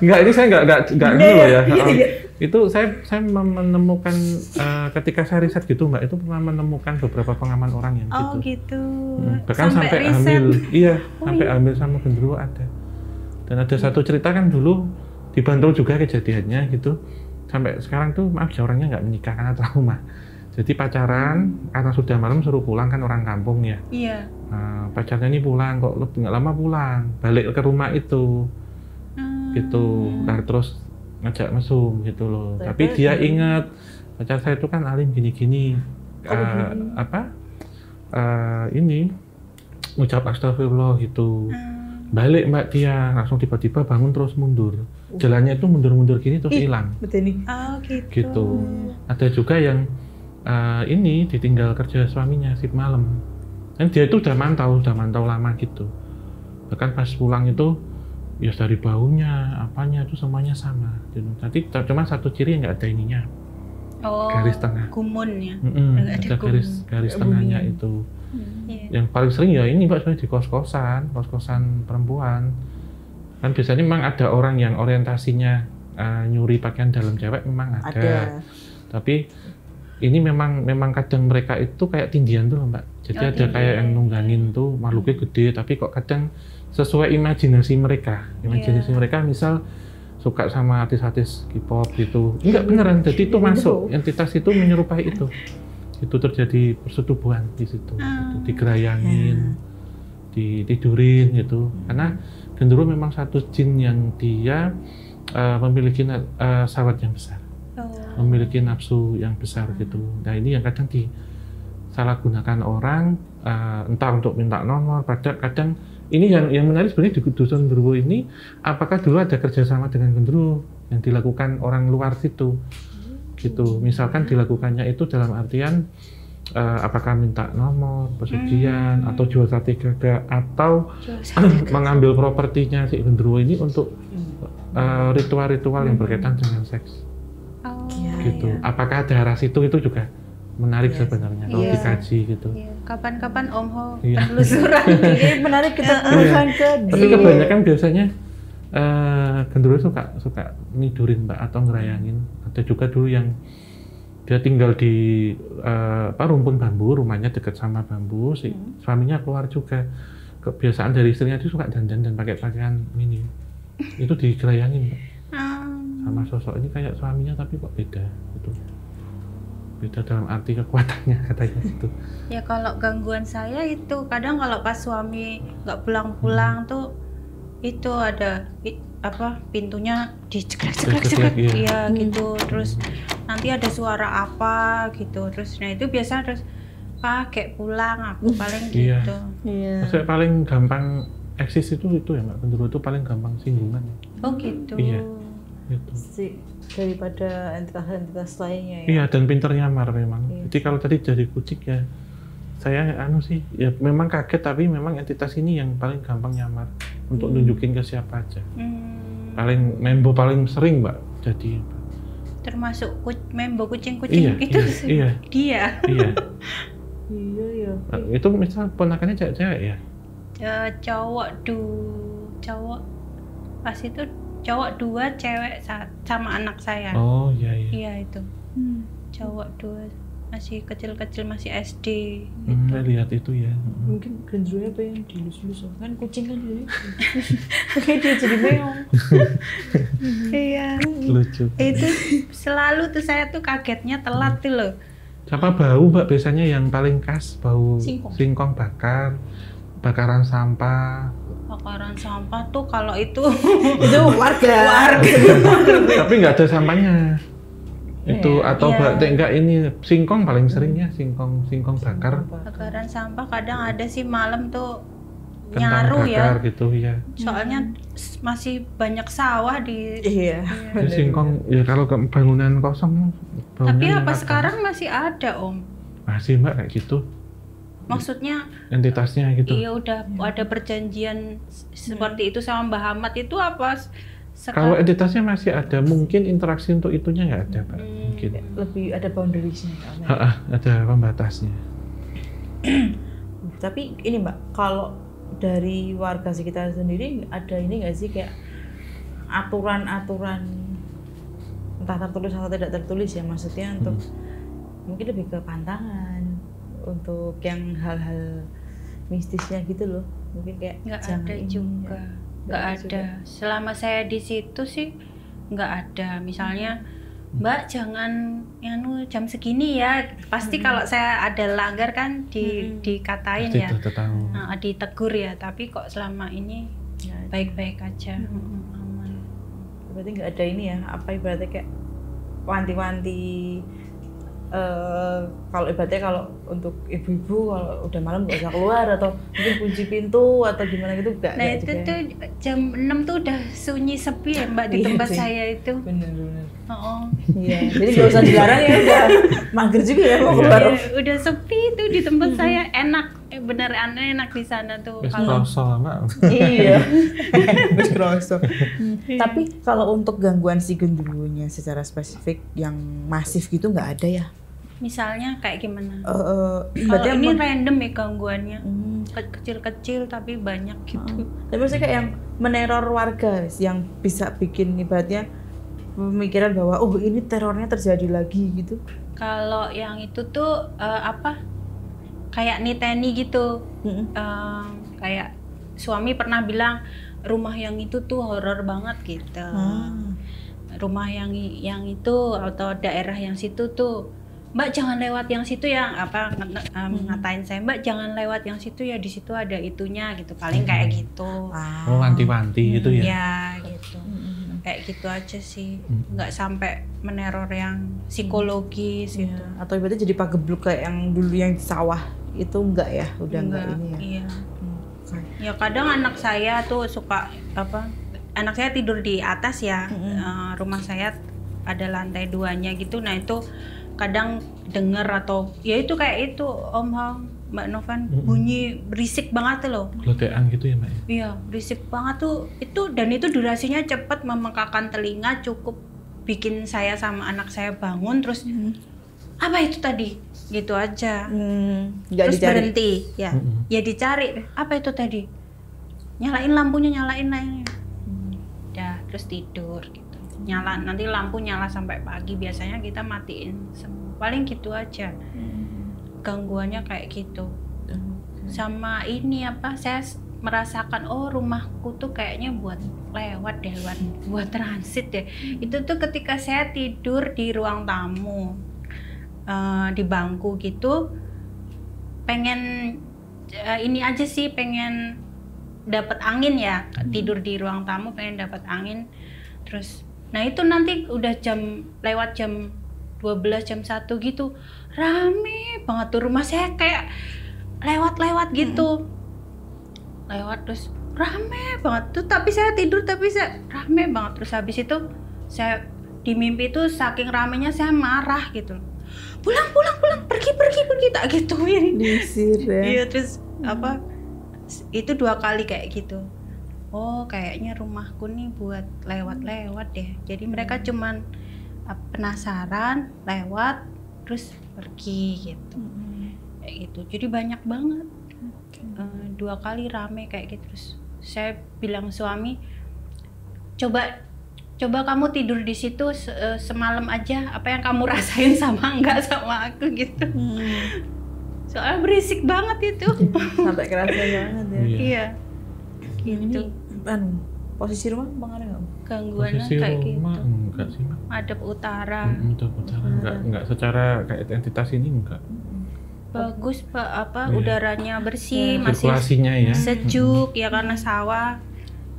Enggak, ini saya enggak dulu ya. Itu saya menemukan ketika saya riset gitu Mbak, itu pernah menemukan beberapa pengalaman orang yang gitu. Oh gitu. Bahkan sampai hamil. Iya, sampai hamil sama genderuwo ada. Dan ada satu cerita kan dulu di Bantul juga kejadiannya gitu. Sampai sekarang tuh maaf ya orangnya nggak menikah karena trauma. Jadi pacaran karena sudah malam suruh pulang kan orang kampung ya. Iya. Nah, pacarnya ini pulang kok nggak lama pulang, balik ke rumah itu, gitu. Nah, terus ngajak mesum gitu loh. Tapi dia ingat pacar saya itu kan alim gini-gini, ini ngucap astagfirullah gitu. Balik Mbak dia langsung tiba-tiba bangun terus mundur. Jalannya itu mundur-mundur gini terus hilang. Betul nih. Oh gitu. Gitu. Ada juga yang ini ditinggal kerja suaminya shift malam. Dan dia itu udah mantau lama gitu. Bahkan pas pulang itu ya dari baunya, apanya itu semuanya sama. Jadi cuma satu ciri yang nggak ada ininya. Oh, garis tengah. Gumun ya. Ada garis tengahnya itu. Yang paling sering ya ini Mbak, sebenarnya di kos-kosan perempuan. Kan biasanya memang ada orang yang orientasinya nyuri pakaian dalam cewek memang ada. Tapi ini memang kadang mereka itu kayak tindian tuh Mbak. Jadi ada kayak yang nunggangin tuh makhluknya gede, tapi kok kadang sesuai imajinasi mereka. Imajinasi mereka misal suka sama artis-artis K-pop gitu. Enggak beneran, jadi itu masuk entitas itu menyerupai itu. Itu terjadi persetubuhan di situ. Gitu, digerayangin, ditidurin gitu. Karena gendruwo memang satu jin yang dia memiliki syahwat yang besar. Memiliki nafsu yang besar gitu. Nah ini yang kadang disalahgunakan orang, entah untuk minta nomor, kadang ini yang menarik sebenarnya di dusun gendruwo ini, apakah dulu ada kerjasama dengan gendruwo yang dilakukan orang luar situ, gitu. Misalkan dilakukannya itu dalam artian apakah minta nomor, pesugihan, atau jual sate gagak, atau mengambil propertinya si gendruwo ini untuk ritual-ritual yang berkaitan dengan seks. Gitu. Apakah ada arah situ itu juga menarik sebenarnya kalau dikaji gitu. Kapan-kapan Om Ho penelusuran ini menarik kita telusuri ke. Tapi kebanyakan biasanya gendruwo suka nidurin Mbak atau ngerayangin. Ada juga dulu yang dia tinggal di rumpun bambu, rumahnya dekat sama bambu, si suaminya keluar juga. Kebiasaan dari istrinya itu suka dandan dan pakai pakaian mini. Itu digerayangin Mbak. Sama sosok ini kayak suaminya tapi kok beda gitu. Beda dalam arti kekuatannya katanya gitu. Ya kalau gangguan saya itu kadang kalau pas suami nggak pulang-pulang tuh itu ada pintunya dicekrek iya gitu. Terus nanti ada suara apa gitu. Terus nah itu biasa terus kayak pulang aku paling gitu. Maksudnya paling gampang eksis itu ya Mbak, gendruwo itu paling gampang singgungan. Oh gitu. Iya. Gitu. Daripada entitas-entitas lainnya ya. Iya, dan pinter nyamar memang. Jadi kalau tadi dari kucing ya saya ya memang kaget, tapi memang entitas ini yang paling gampang nyamar untuk nunjukin ke siapa aja. Membo paling sering Mbak jadi. Termasuk membo kucing-kucing itu dia. Iya. Itu misal ponakannya cewek-cewek ya? Cowok pas itu cowok 2, cewek sama anak saya. Oh iya. Iya itu. Cowok 2 masih kecil-kecil, masih SD gitu. Saya lihat itu ya. Mungkin gendruwonya apa yang dilus-lus kan kucing kan jadi. Kayak dia jadi meong. Iya. Lucu. Itu selalu tuh saya tuh kagetnya telat tuh loh. Siapa bau Mbak biasanya yang paling khas? Bau singkong bakaran sampah. Bakaran sampah tuh kalau itu warga. Tapi nggak ada sampahnya. Itu atau enggak ini singkong paling sering ya, singkong bakar. Bakaran sampah kadang ada sih malam tuh Kentang nyaru bakar ya. Gitu ya. Soalnya masih banyak sawah di. Iya. Singkong ya kalau bangunan kosong. Tapi apa sekarang masih ada Om? Masih Mbak kayak gitu. Maksudnya entitasnya gitu. Iya udah ada perjanjian seperti itu sama Mbah Ahmad itu apa? Kalau entitasnya masih ada, mungkin interaksi untuk itunya nggak ada Pak. Mungkin. Lebih ada boundariesnya. Ada pembatasnya. Tapi ini Mbak, kalau dari warga sekitar sendiri ada ini nggak sih kayak aturan-aturan entah tertulis atau tidak tertulis ya, maksudnya untuk mungkin lebih ke pantangan untuk yang hal-hal mistisnya gitu loh, mungkin kayak nggak ada juga, nggak ada. Selama saya di situ sih nggak ada. Misalnya Mbak jangan jam segini ya, pasti kalau saya ada langgar kan dikatain ya, ditegur ya. Tapi kok selama ini baik-baik aja, aman. Berarti nggak ada ini ya, apa ibaratnya kayak wanti-wanti. Kalau ibaratnya kalau untuk ibu-ibu kalau udah malam nggak usah keluar atau mungkin kunci pintu atau gimana gitu nggak. Nah itu juga. Tuh jam 6 tuh udah sunyi sepi ya Mbak di tempat saya itu. Bener. Iya. Jadi nggak usah dilarang ya, udah mager juga ya mau keluar. Udah sepi tuh di tempat saya, enak beneran enak di sana tuh. Wis Kalau kroso, Mak. Iya. Wis kroso. Tapi kalau untuk gangguan si genderuwonya secara spesifik yang masif gitu nggak ada ya? misalnya kayak gimana? Berarti Kalau ini emang- random ya gangguannya, kecil-kecil tapi banyak gitu. Tapi maksudnya kayak yang meneror warga, yang bisa bikin ibaratnya pemikiran bahwa oh ini terornya terjadi lagi gitu. Kalau yang itu tuh kayak niteni gitu. Kayak suami pernah bilang rumah yang itu tuh horor banget gitu. Rumah yang itu atau daerah yang situ tuh, Mbak jangan lewat yang situ ya, ngatain saya, Mbak jangan lewat yang situ ya, di situ ada itunya gitu, paling kayak gitu. Oh, wanti-wanti gitu ya? Ya gitu. Kayak gitu aja sih, nggak sampai meneror yang psikologis gitu. Atau ibaratnya jadi pagebluk kayak yang dulu yang di sawah itu enggak ya, udah enggak ini ya. Iya. Ya kadang anak saya tuh suka anak saya tidur di atas ya, rumah saya ada lantai 2-nya gitu, nah itu kadang denger atau ya itu kayak itu Om Hang, Mbak Novan, bunyi berisik banget loh. Ledekan gitu ya Mbak? Iya, berisik banget tuh itu, dan itu durasinya cepat, memekakan telinga, cukup bikin saya sama anak saya bangun terus apa itu tadi? Gitu aja. Nggak Terus dicari. berhenti ya. Ya dicari, apa itu tadi? Nyalain lampunya, nyalain lainnya. Ya, terus tidur gitu. Nyala, nanti lampu nyala sampai pagi, biasanya kita matiin semua. Paling gitu aja. Gangguannya kayak gitu. Sama ini saya merasakan rumahku tuh kayaknya buat lewat deh, buat transit deh. Itu tuh ketika saya tidur di ruang tamu, di bangku gitu, pengen ini aja sih, pengen dapat angin ya, tidur di ruang tamu pengen dapat angin. Terus nah itu nanti udah lewat jam 12, jam 1 gitu, rame banget tuh rumah saya, kayak lewat gitu. Lewat terus rame banget tuh, tapi saya tidur tapi saya rame banget. Terus habis itu saya di mimpi itu saking ramenya saya marah gitu, pulang pergi tak gituin. Diusir ya. Iya, terus itu 2 kali kayak gitu. Oh kayaknya rumahku nih buat lewat deh, jadi mereka cuman penasaran, lewat terus pergi gitu. Kayak gitu, jadi banyak banget. 2 kali rame kayak gitu. Terus saya bilang suami, coba kamu tidur di situ semalam aja, apa yang kamu rasain sama enggak sama aku gitu. Soalnya berisik banget itu. Sampai kerasa banget ya. Iya. Gitu. Ini posisi rumah Bang ada nggak? Gangguannya Posisi kayak rumah gitu. enggak sih Mbak? Madep utara. Madep utara enggak secara kayak entitas ini enggak. Bagus Pak, Iya. udaranya bersih, masih Sirkulasinya ya. sejuk ya karena sawah.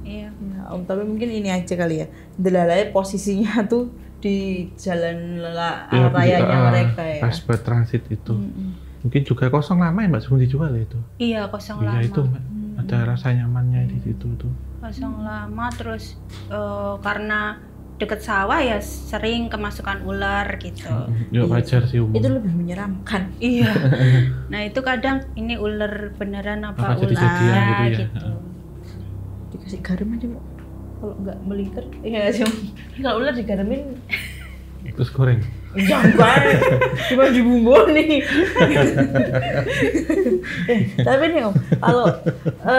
Iya. Ya, Om, tapi mungkin ini aja kali ya. Delalai posisinya tuh di jalan Ya, rayanya mereka ya. Pas buat transit itu. Mungkin juga kosong lama ya Mbak sebelum dijual ya itu. Iya, kosong Iya lama. itu Mbak. Ada rasa nyamannya di situ tuh. Kosong lama, terus karena deket sawah ya sering kemasukan ular gitu. Ya wajar sih umum. Itu lebih menyeramkan. Iya. Nah itu kadang ini ular beneran apa Apa ular jadi-jadian gitu ya? gitu. Dikasih garam aja, Bu. Kalau nggak melingkar, iya sih. Kalau ular digaramin Terus goreng. jangan, cuma dibumbu nih. Tapi nih Om, kalau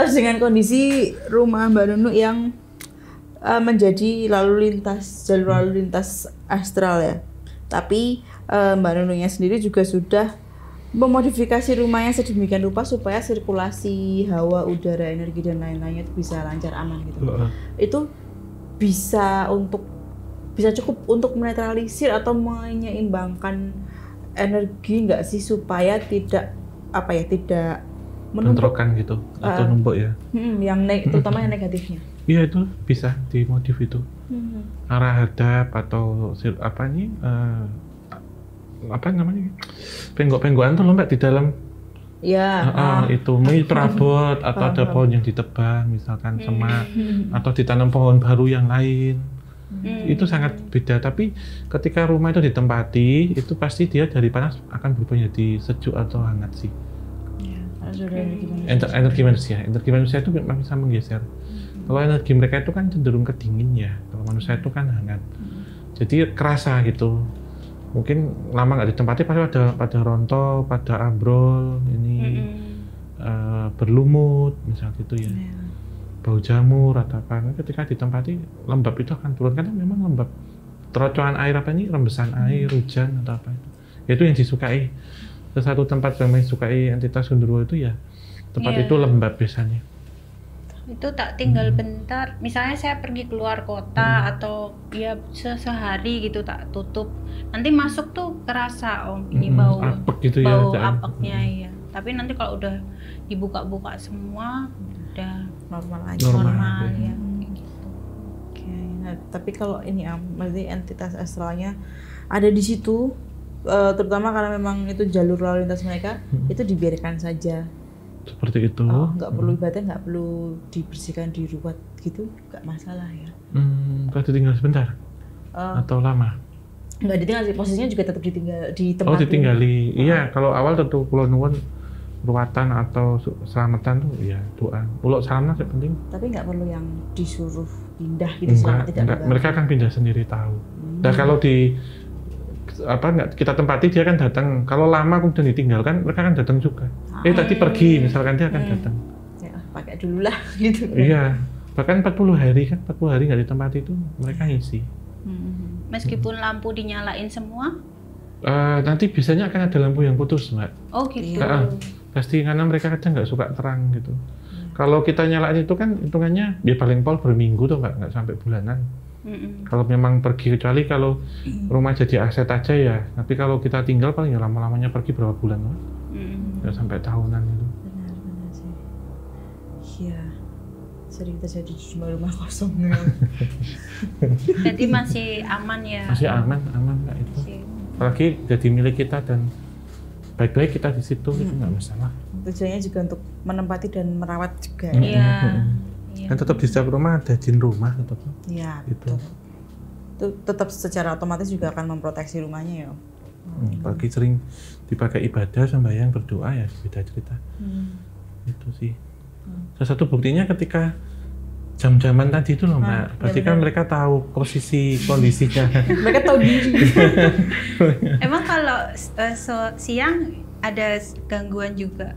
dengan kondisi rumah Mbak Nunu yang menjadi jalur lalu lintas astral ya. Tapi Mbak Nununya sendiri juga sudah memodifikasi rumahnya sedemikian rupa supaya sirkulasi hawa, udara, energi dan lain-lainnya itu bisa lancar, aman gitu. Itu bisa cukup untuk menetralisir atau menyeimbangkan energi nggak sih, supaya tidak menumpuk Bentrokan gitu atau numpuk ya. terutama yang negatifnya. Iya itu bisa dimodif itu. Arah hadap atau apa namanya? Penggok-penggokan tuh loh Mbak di dalam. Ya. Itu mungkin perabot atau ada pohon yang ditebang misalkan semak atau ditanam pohon baru yang lain. Itu sangat beda, tapi ketika rumah itu ditempati itu pasti dia dari panas akan berubah jadi sejuk atau hangat sih. Energi manusia itu memang bisa menggeser. Kalau energi mereka itu kan cenderung ke dingin ya, kalau manusia itu kan hangat. Jadi kerasa gitu. Mungkin lama nggak ditempati pasti pada rontok, pada ambrol, ini berlumut, misal gitu ya. Bau jamur atau apa. Ketika ditempati lembab itu akan turun karena memang lembab. Terocohan air apa ini, rembesan air, hujan atau apa itu. Itu yang disukai. Satu tempat yang disukai entitas genderuwo itu ya tempat itu lembab biasanya. Itu tak tinggal bentar, misalnya saya pergi keluar kota atau ya sehari gitu tak tutup, nanti masuk tuh kerasa ini bau apek gitu bau ya, apeknya ya. Tapi nanti kalau udah dibuka-buka semua udah normal lagi. Normal ya. Oke. Nah, tapi kalau ini berarti entitas astralnya ada di situ, terutama karena memang itu jalur lalu lintas mereka, itu dibiarkan saja. Seperti itu. Nggak perlu ibadah, nggak perlu dibersihkan, diruat gitu, nggak masalah ya. Kalau ditinggal sebentar atau lama? Nggak ditinggal sih, posisinya juga tetap ditinggal di tempat. Oh ditinggali, iya. Kalau awal tentu kula nuwun ruatan atau selamatan tuh ya doa. Uluk salamna sih penting. Tapi nggak perlu yang disuruh pindah gitu selama tidak. Mereka akan pindah sendiri tahu. Dan kalau nggak kita tempati dia kan datang. Kalau lama kemudian ditinggalkan mereka akan datang juga. Tadi pergi misalkan dia akan datang. Ya pakai dulu lah gitu. Iya, bahkan 40 hari nggak ditempati itu mereka ngisi. Meskipun lampu dinyalain semua? Nanti biasanya akan ada lampu yang putus, Mbak. Oh gitu. Pasti karena mereka kadang nggak suka terang gitu. Kalau kita nyalain itu kan hitungannya ya paling pol berminggu tuh nggak sampai bulanan. Kalau memang pergi, kecuali kalau rumah jadi aset aja ya. Tapi kalau kita tinggal paling ya lama-lamanya pergi berapa bulan lah. Ya sampai tahunan itu. Benar sih. Iya. Sering terjadi di rumah kosong. Jadi masih aman ya. Masih aman Mbak itu. Apalagi jadi milik kita dan baik-baik kita di situ itu nggak masalah. Tujuannya juga untuk menempati dan merawat juga. Iya. Dan tetap di setiap rumah ada jin rumah tetap. Iya, Itu tetap secara otomatis juga akan memproteksi rumahnya ya. Apalagi sering dipakai ibadah, sembahyang, berdoa ya beda cerita. Itu sih. Salah satu buktinya ketika jam-jaman tadi itu loh Mbak. Berarti kan mereka tahu posisi kondisinya. Mereka tahu diri. Emang kalau siang ada gangguan juga?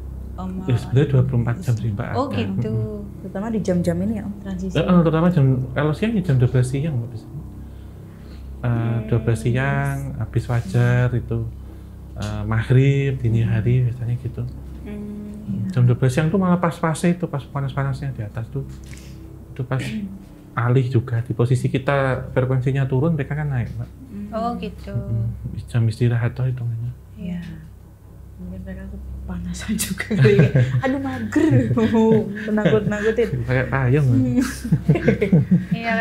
Ya sebenarnya 24 jam sih Mbak. Oh gitu. Terutama di jam-jam ini ya transisi. Terutama kalau siang ya jam 12 siang Mbak. 12 siang, habis fajar itu maghrib, dini hari biasanya gitu. Jam 12 siang tuh malah pas-pasnya itu, pas panas-panasnya di atas tuh. Itu pas alih juga, di posisi kita frekuensinya turun, mereka kan naik Mbak. Oh gitu. Jam istirahat tuh hitungannya. Iya. Mungkin mereka kepanasan juga. Aduh mager, menakut-nakutin. Kayak payung. Iya,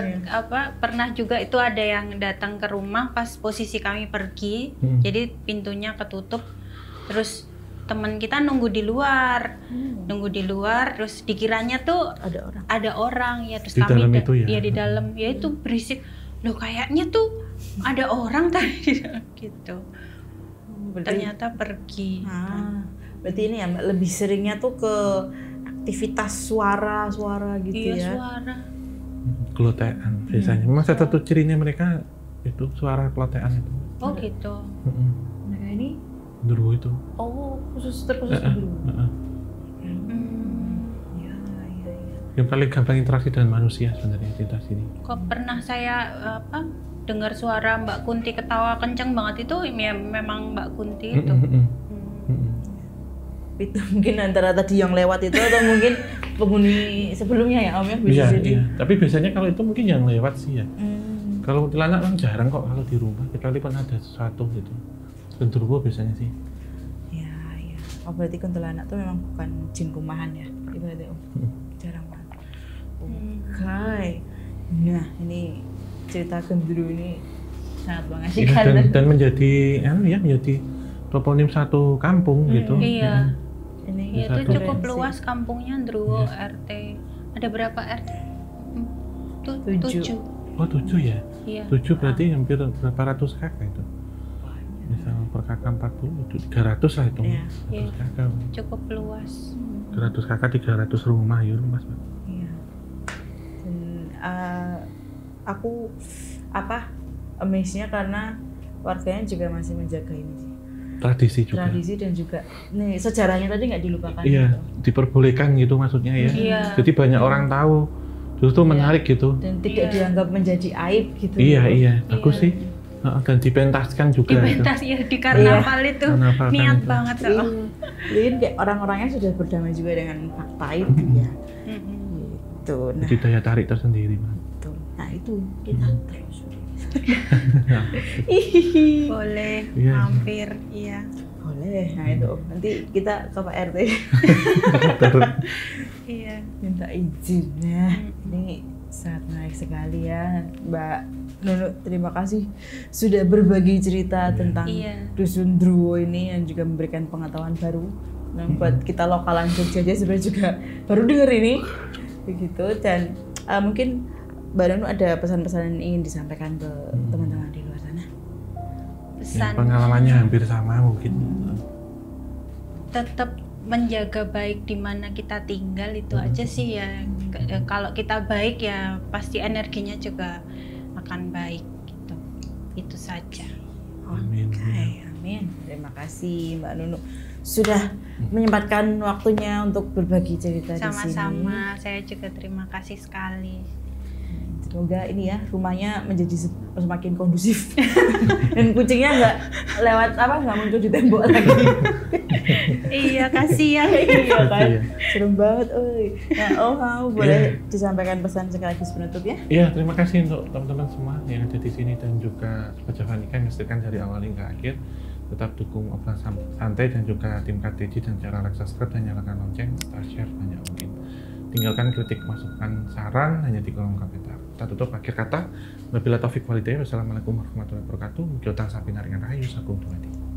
pernah juga itu ada yang datang ke rumah pas posisi kami pergi, jadi pintunya ketutup, terus teman kita nunggu di luar, terus dikiranya tuh ada orang ya, terus di kami dalam itu ya? Di dalam ya itu berisik, loh kayaknya tuh ada orang tadi gitu. Ternyata pergi. Berarti ini ya Mbak, lebih seringnya tuh ke aktivitas suara-suara gitu ya? Iya, suara. Kelotean biasanya. Memang salah satu cirinya mereka itu suara kelotean itu. Oh gitu. Mereka ini? Genderuwo itu. Oh, terkhusus genderuwo. Iya. Yang paling gampang interaksi dengan manusia sebenarnya entitas ini. Kok pernah saya dengar suara Mbak Kunti ketawa kenceng banget itu ya memang Mbak Kunti itu. Itu mungkin antara tadi yang lewat itu atau mungkin penghuni sebelumnya ya Om ya bisa jadi. Iya. Tapi biasanya kalau itu mungkin yang lewat sih ya. Kalau kuntilanak kan jarang kok kalau di rumah, kecuali pun ada sesuatu gitu. Genderuwo biasanya sih. Iya. Oh berarti kuntilanak tuh memang bukan jin rumahan ya, ibaratnya Om. Jarang banget. Oke. Nah ini cerita genderuwo ini sangat mengasihkan dan menjadi menjadi toponim satu kampung gitu. Iya. Ini itu cukup luas kampungnya Genderuwo RT. Ada berapa RT? 7. Oh 7 ya? Iya. 7 berarti hampir berapa ratus kakak itu? Misal per kakak 40 itu 300 lah itu. Iya. 100 kakak. Cukup luas. 300 kakak 300 rumah ya luas Pak. Iya. Dan aku amaze-nya karena warganya juga masih menjaga ini sih. Tradisi juga. Tradisi dan juga nih sejarahnya tadi nggak dilupakan. Iya, gitu. diperbolehkan gitu maksudnya ya. Iya. Jadi banyak orang tahu. Justru menarik gitu. Dan tidak Iya. dianggap menjadi aib gitu. Iya, bagus sih. Dan dipentaskan juga. Dipentas ya di karnaval itu. Karnaval kan Niat itu. banget Iya. loh. Lihat kayak orang-orangnya sudah berdamai juga dengan fakta itu ya. Gitu. Nah, Jadi daya tarik tersendiri, Mas. itu. Nah, itu kita terus. Boleh, Iya. mampir, iya. Boleh. Nah, itu. Nanti kita ke Pak RT Iya. minta izin ya. Ini sangat menarik sekali ya, Mbak Nunuk. Terima kasih sudah berbagi cerita tentang Iya. Dusun Druwo ini yang juga memberikan pengetahuan baru. Nah, buat kita lokalan Jogja aja sebenarnya juga baru denger ini, begitu. Dan mungkin Mbak Nunuk ada pesan-pesan yang ingin disampaikan ke teman-teman di luar sana. Pesan Pengalamannya hampir sama mungkin. tetap menjaga baik di mana kita tinggal itu aja sih ya. Kalau kita baik ya pasti energinya juga akan baik gitu. Itu saja. Amin. Oke, amin. Terima kasih Mbak Nunuk sudah menyempatkan waktunya untuk berbagi cerita di sini. Sama-sama, saya juga terima kasih sekali. Semoga ini ya rumahnya menjadi semakin kondusif dan kucingnya nggak muncul di tembok lagi. Iya, kasihan. Iya kan, Iya. serem banget. Nah, boleh disampaikan pesan sekaligus penutup ya? Iya, terima kasih untuk teman-teman semua yang ada di sini dan juga Sobat Javanika yang mestikan dari awal hingga akhir. Tetap dukung obrolan santai dan juga tim KTJ dan cara like, subscribe dan nyalakan lonceng serta share banyak mungkin. Tinggalkan kritik, masukan, saran hanya di kolom komentar. Kita tutup akhir kata. Wabillahi taufiq walhidayah. Wassalamualaikum warahmatullahi wabarakatuh. Mugi utang sapi naringan rahayu sakum tuwati.